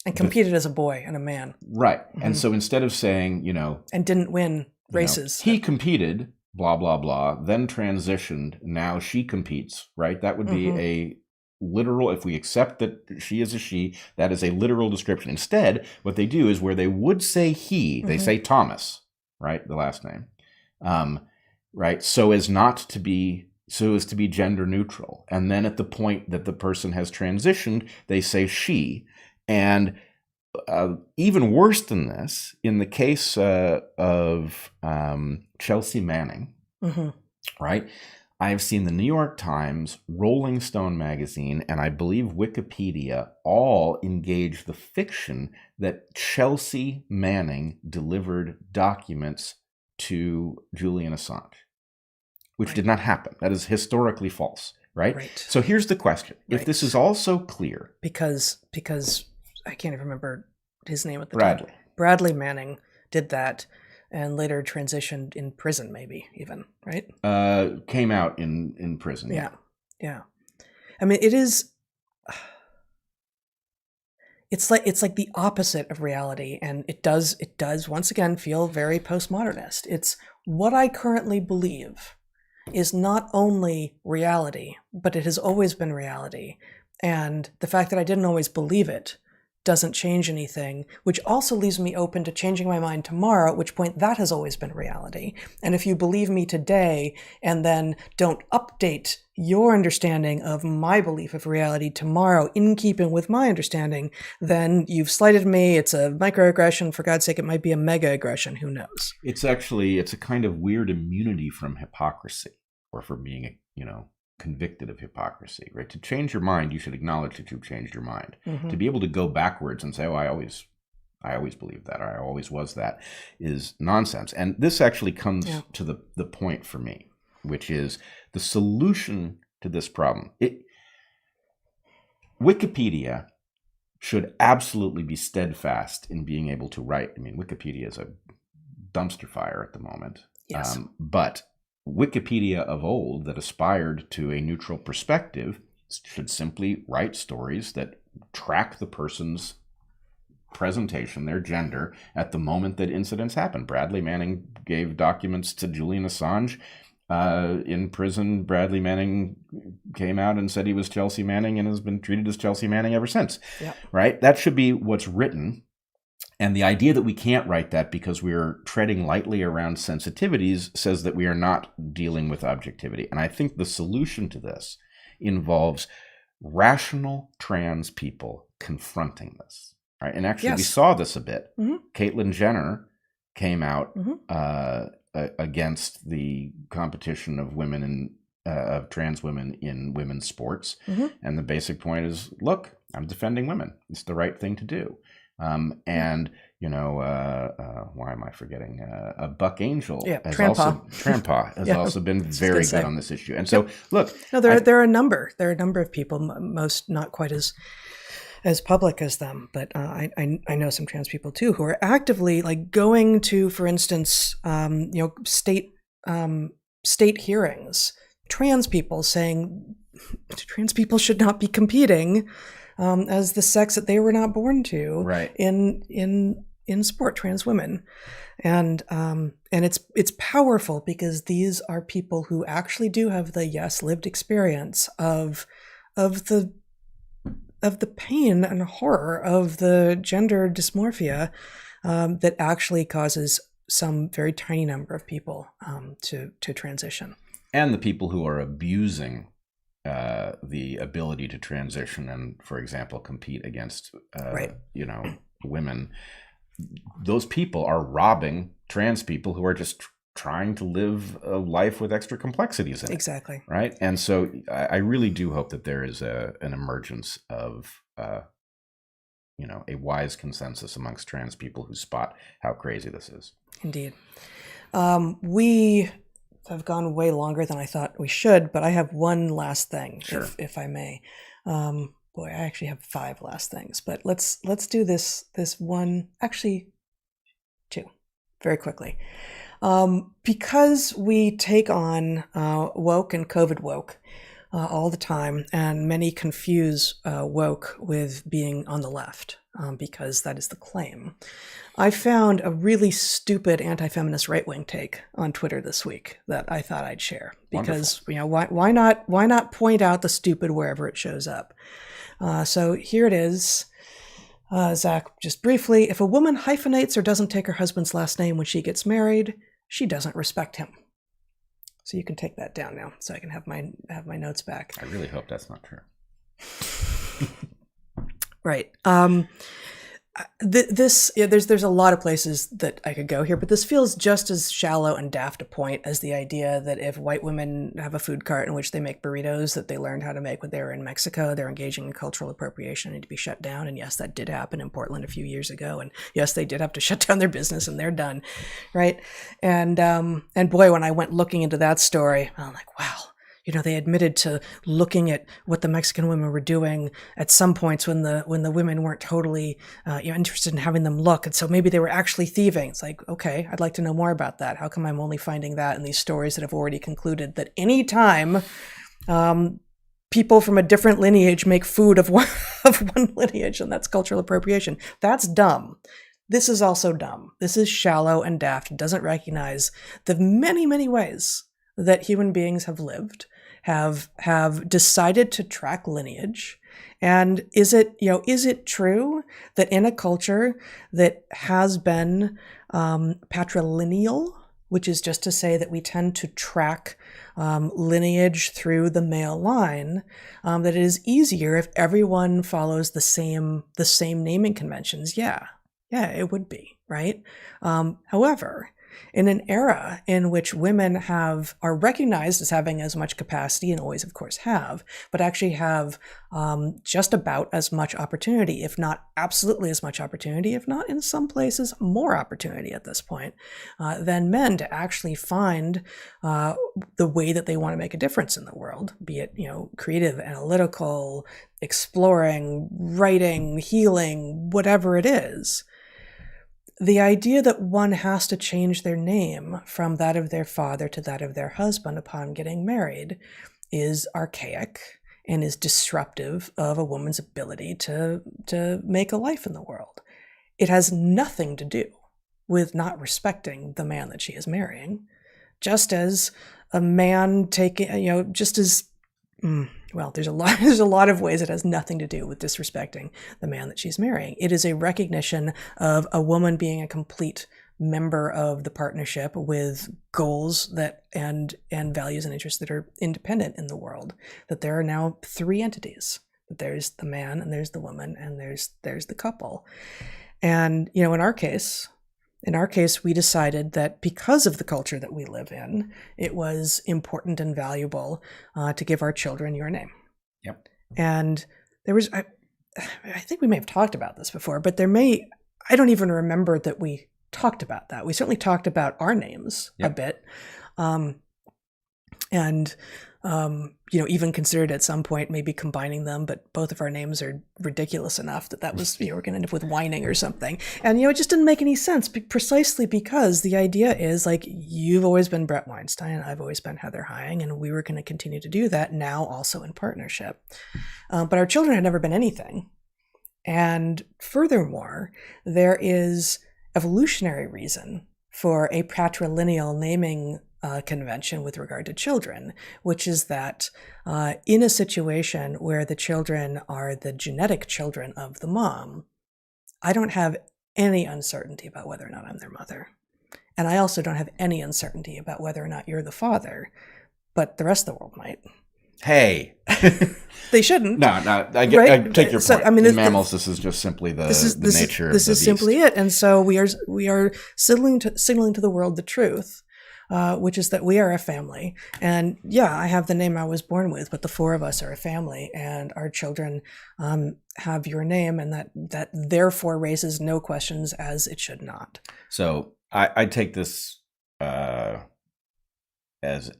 And competed as a boy and a man. Right. And so instead of saying, and didn't win races. He competed, blah, blah, blah, then transitioned, now she competes, right? That would be a literal, if we accept that she is a she, that is a literal description. Instead, what they do is where they would say he, they say Thomas, right? The last name. Right? So as to be gender neutral. And then at the point that the person has transitioned, they say she. And even worse than this, in the case of Chelsea Manning, right? I have seen the New York Times, Rolling Stone magazine, and I believe Wikipedia all engage the fiction that Chelsea Manning delivered documents to Julian Assange, which did not happen. That is historically false, right? So here's the question. If this is all so clear. Because I can't even remember his name at the time. Bradley Manning did that and later transitioned in prison, maybe even, right? Came out in prison. Yeah. I mean, it's like the opposite of reality, and it does once again feel very postmodernist. It's what I currently believe is not only reality, but it has always been reality. And the fact that I didn't always believe it doesn't change anything, which also leaves me open to changing my mind tomorrow, at which point that has always been reality. And if you believe me today and then don't update your understanding of my belief of reality tomorrow in keeping with my understanding, then you've slighted me. It's a microaggression. For God's sake, it might be a mega aggression. Who knows? It's a kind of weird immunity from hypocrisy, or from being, convicted of hypocrisy, right? To change your mind, you should acknowledge that you've changed your mind. To be able to go backwards and say, oh, I always I always believed that, or I always was that, is nonsense. And this actually comes to the point for me, which is the solution to this problem. Wikipedia should absolutely be steadfast in being able to write. I mean, Wikipedia is a dumpster fire at the moment. Yes. But Wikipedia of old that aspired to a neutral perspective should simply write stories that track the person's presentation, their gender, at the moment that incidents happen. Bradley Manning gave documents to Julian Assange in prison. Bradley Manning came out and said he was Chelsea Manning and has been treated as Chelsea Manning ever since. Yep. Right? That should be what's written. And the idea that we can't write that because we're treading lightly around sensitivities says that we are not dealing with objectivity. And I think the solution to this involves rational trans people confronting this. Right? And actually, we saw this a bit. Mm-hmm. Caitlyn Jenner came out against the competition of women of trans women in women's sports. Mm-hmm. And the basic point is, look, I'm defending women. It's the right thing to do. And, you know, why am I forgetting? Buck Angel has also been very good on this issue. And so, look. No, there are a number of people, most not quite as public as them, but I know some trans people too who are actively like going to, for instance, state hearings. Trans people saying trans people should not be competing as the sex that they were not born to, right, in sport, trans women, and it's powerful because these are people who actually do have the lived experience of the pain and horror of the gender dysmorphia that actually causes some very tiny number of people to transition, and the people who are abusing the ability to transition and, for example, compete against, women. Those people are robbing trans people who are just trying to live a life with extra complexities in it. Exactly. Right. And so I really do hope that there is an emergence of, a wise consensus amongst trans people who spot how crazy this is. Indeed. We have gone way longer than I thought we should, but I have one last thing, sure, if I may. I actually have 5 last things, but let's do this one, actually 2, very quickly. Because we take on woke and COVID woke all the time, and many confuse woke with being on the left, because that is the claim. I found a really stupid anti-feminist right-wing take on Twitter this week that I thought I'd share, because why not point out the stupid wherever it shows up. So here it is. Zach, just briefly, if a woman hyphenates or doesn't take her husband's last name when she gets married, she doesn't respect him. So you can take that down now, so I can have my notes back. I really hope that's not true. Right. There's a lot of places that I could go here, but this feels just as shallow and daft a point as the idea that if white women have a food cart in which they make burritos that they learned how to make when they were in Mexico, they're engaging in cultural appropriation and need to be shut down. And yes, that did happen in Portland a few years ago. And yes, they did have to shut down their business, and they're done, right? And boy, when I went looking into that story, I'm like, wow. They admitted to looking at what the Mexican women were doing at some points when the women weren't totally interested in having them look, and so maybe they were actually thieving. It's like, okay, I'd like to know more about that. How come I'm only finding that in these stories that have already concluded that any time people from a different lineage make food of one lineage, and that's cultural appropriation? That's dumb. This is also dumb. This is shallow and daft. It doesn't recognize the many, many ways that human beings have lived, have decided to track lineage. And is it true that in a culture that has been patrilineal, which is just to say that we tend to track lineage through the male line, that it is easier if everyone follows the same naming conventions? Yeah, it would be, right? However, in an era in which women are recognized as having as much capacity, and always, of course, have, but actually have just about as much opportunity, if not absolutely as much opportunity, if not in some places more opportunity at this point, than men to actually find the way that they want to make a difference in the world, be it, creative, analytical, exploring, writing, healing, whatever it is. The idea that one has to change their name from that of their father to that of their husband upon getting married is archaic and is disruptive of a woman's ability to make a life in the world. It has nothing to do with not respecting the man that she is marrying, just as a man taking, just as well, there's a lot of ways it has nothing to do with disrespecting the man that she's marrying. It is a recognition of a woman being a complete member of the partnership with goals and values and interests that are independent in the world. That there are now three entities. That there's the man and there's the woman and there's the couple. And in our case, we decided that because of the culture that we live in, it was important and valuable to give our children your name. Yep. And there was, I think we may have talked about this before, but I don't even remember that we talked about that. We certainly talked about our names a bit. Even considered at some point maybe combining them, but both of our names are ridiculous enough that was, we're going to end up with whining or something. And, it just didn't make any sense precisely because the idea is like, you've always been Bret Weinstein, I've always been Heather Hying, and we were going to continue to do that now also in partnership. But our children had never been anything. And furthermore, there is evolutionary reason for a patrilineal naming convention with regard to children, which is that in a situation where the children are the genetic children of the mom, I don't have any uncertainty about whether or not I'm their mother. And I also don't have any uncertainty about whether or not you're the father, but the rest of the world might. Hey. They shouldn't. No, I take your point. So, in mammals, this is just simply the nature of the beast. This is simply it. And so we are signaling to the world the truth. Which is that we are a family. And I have the name I was born with, but the four of us are a family, and our children have your name, and that therefore raises no questions, as it should not. So I take this as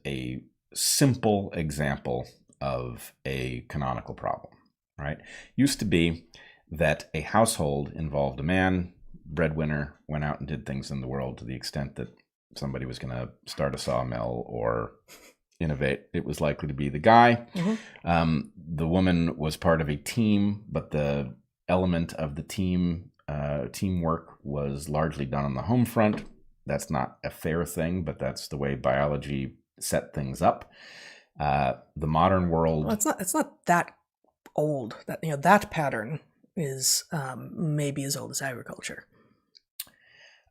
a simple example of a canonical problem, right? Used to be that a household involved a man, breadwinner, went out and did things in the world to the extent that somebody was going to start a sawmill or innovate, it was likely to be the guy. Mm-hmm. The woman was part of a team, but the element of the teamwork was largely done on the home front. That's not a fair thing, but that's the way biology set things up. The modern world... Well, it's not that old. That pattern is maybe as old as agriculture.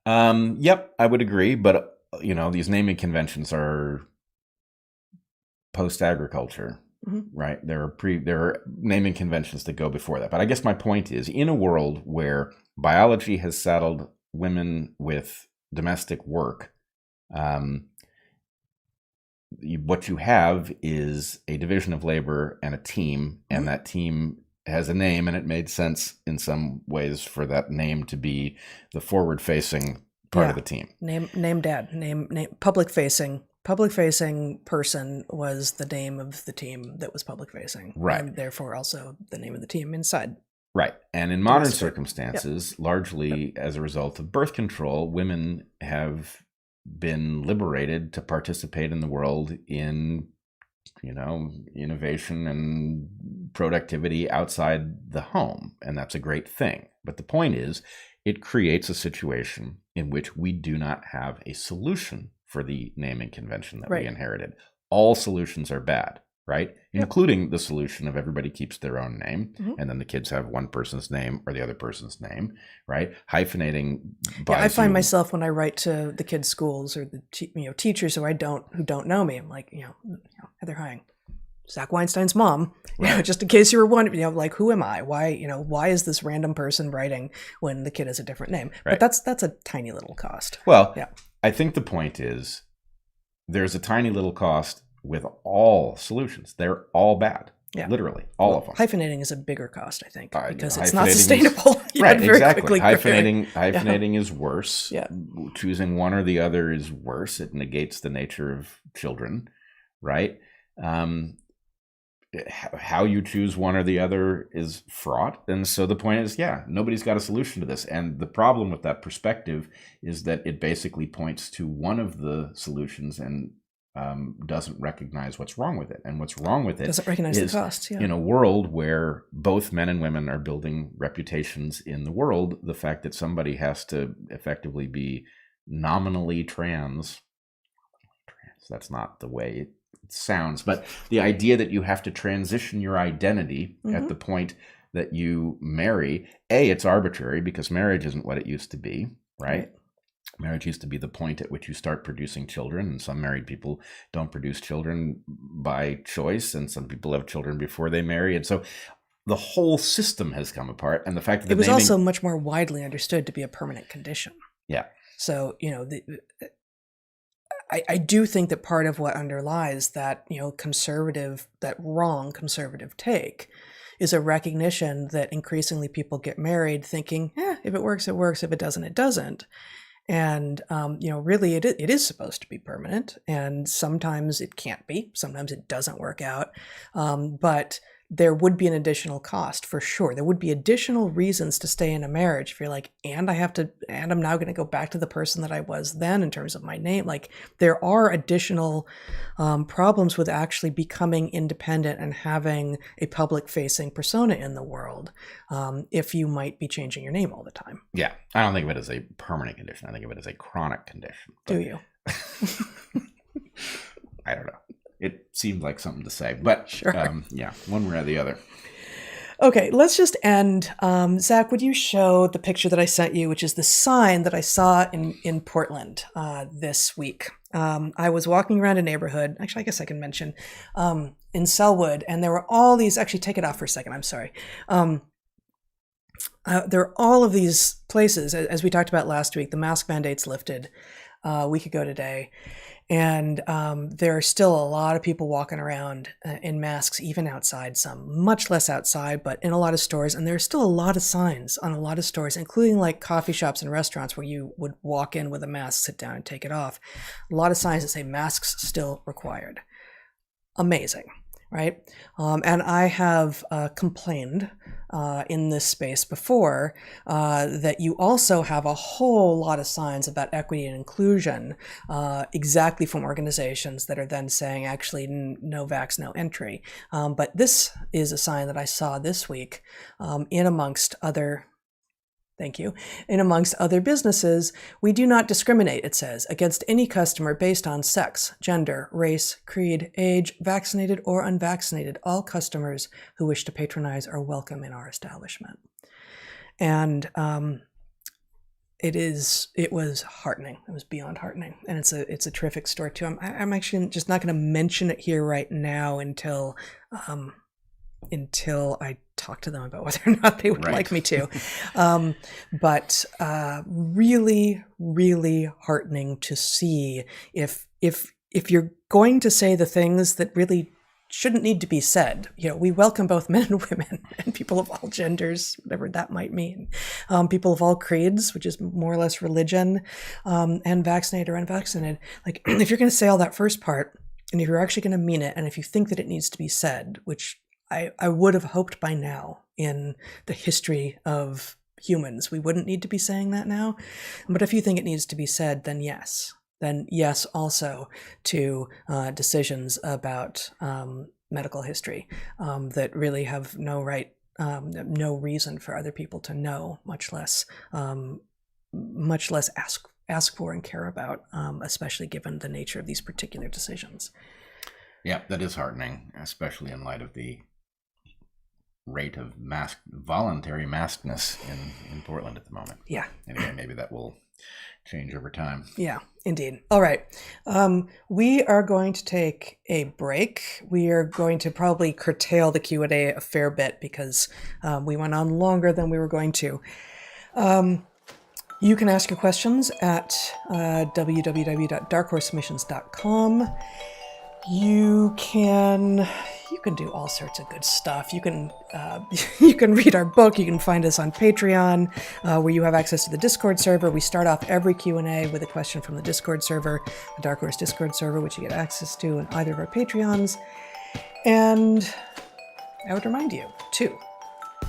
Yep, I would agree, but these naming conventions are post-agriculture, mm-hmm. right? There are naming conventions that go before that. But I guess my point is, in a world where biology has saddled women with domestic work, what you have is a division of labor and a team, and mm-hmm. that team has a name, and it made sense in some ways for that name to be the forward-facing part of the team. Name dad. Name public-facing person was the name of the team that was public-facing, right? And therefore also the name of the team inside. Right. And in modern circumstances, largely as a result of birth control, women have been liberated to participate in the world in innovation and productivity outside the home. And that's a great thing. But the point is, it creates a situation in which we do not have a solution for the naming convention that we inherited. All solutions are bad, right? Yep. Including the solution of everybody keeps their own name, mm-hmm. and then the kids have one person's name or the other person's name, right? Hyphenating. I find myself when I write to the kids' schools or the teachers who don't know me, I'm like, Heather Hying, Zach Weinstein's mom, just in case you were wondering, who am I? Why is this random person writing when the kid has a different name? Right. But that's a tiny little cost. Well, I think the point is there's a tiny little cost with all solutions. They're all bad. Yeah. Literally, all of them. Hyphenating is a bigger cost, I think, because it's not sustainable. Right, exactly. Hyphenating is worse. Yeah. Choosing one or the other is worse. It negates the nature of children, right? How you choose one or the other is fraught. And so the point is, nobody's got a solution to this. And the problem with that perspective is that it basically points to one of the solutions and doesn't recognize what's wrong with it. And what's wrong with it doesn't recognize the cost. In a world where both men and women are building reputations in the world, the fact that somebody has to effectively be nominally trans, that's not the way it sounds, but the idea that you have to transition your identity at the point that you marry, it's arbitrary because marriage isn't what it used to be, right? Marriage used to be the point at which you start producing children, and some married people don't produce children by choice, and some people have children before they marry, and so the whole system has come apart. And the fact that it was also much more widely understood to be a permanent condition. Yeah. So I do think that part of what underlies that that wrong conservative take is a recognition that increasingly people get married thinking, if it works, it works. If it doesn't, it doesn't. And, really it is supposed to be permanent, and sometimes it can't be, sometimes it doesn't work out. But there would be an additional cost for sure. There would be additional reasons to stay in a marriage if you're like, and I'm now going to go back to the person that I was then in terms of my name. Like there are additional problems with actually becoming independent and having a public facing persona in the world if you might be changing your name all the time. Yeah. I don't think of it as a permanent condition. I think of it as a chronic condition. Do you? I don't know. It seemed like something to say, but sure. One way or the other. Okay, let's just end. Zach, would you show the picture that I sent you, which is the sign that I saw in Portland this week? I was walking around a neighborhood, actually, I guess I can mention, in Selwood, and there were all these, actually take it off for a second, I'm sorry. There are all of these places, as we talked about last week, the mask mandate's lifted a week ago today. And there are still a lot of people walking around in masks, even outside, some much less outside, but in a lot of stores. And there's still a lot of signs on a lot of stores, including like coffee shops and restaurants where you would walk in with a mask, sit down and take it off. A lot of signs that say masks still required. Amazing, right? And I have complained in this space before that you also have a whole lot of signs about equity and inclusion exactly from organizations that are then saying actually no vax, no entry. But this is a sign that I saw this week in amongst other businesses. We do not discriminate, it says, against any customer based on sex, gender, race, creed, age, vaccinated or unvaccinated. All customers who wish to patronize are welcome in our establishment. And it was heartening. It was beyond heartening. And it's a terrific store too. I'm actually just not going to mention it here right now until I talk to them about whether or not they would like me to. But really, really heartening to see if you're going to say the things that really shouldn't need to be said. We welcome both men and women and people of all genders, whatever that might mean. People of all creeds, which is more or less religion, and vaccinated or unvaccinated. Like if you're going to say all that first part, and if you're actually going to mean it, and if you think that it needs to be said, which I would have hoped by now in the history of humans, we wouldn't need to be saying that now. But if you think it needs to be said, then yes. Then yes also to decisions about medical history that really have no right, no reason for other people to know, much less ask for and care about, especially given the nature of these particular decisions. Yeah, that is heartening, especially in light of the rate of voluntary maskedness in Portland at the moment. Yeah. Anyway, maybe that will change over time. Yeah, indeed. All right. We are going to take a break. We are going to probably curtail the Q&A a fair bit because we went on longer than we were going to. You can ask your questions at www.darkhorsemissions.com. You can do all sorts of good stuff. You can read our book. You can find us on Patreon, where you have access to the Discord server. We start off every Q&A with a question from the Discord server, the Dark Horse Discord server, which you get access to in either of our Patreons. And I would remind you, too,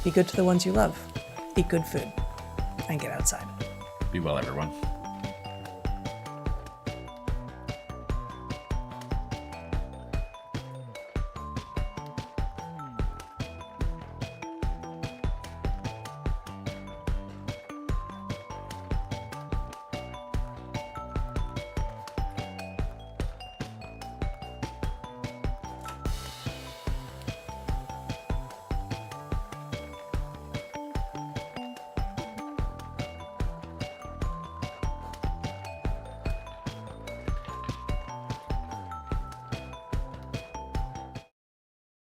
be good to the ones you love, eat good food, and get outside. Be well, everyone.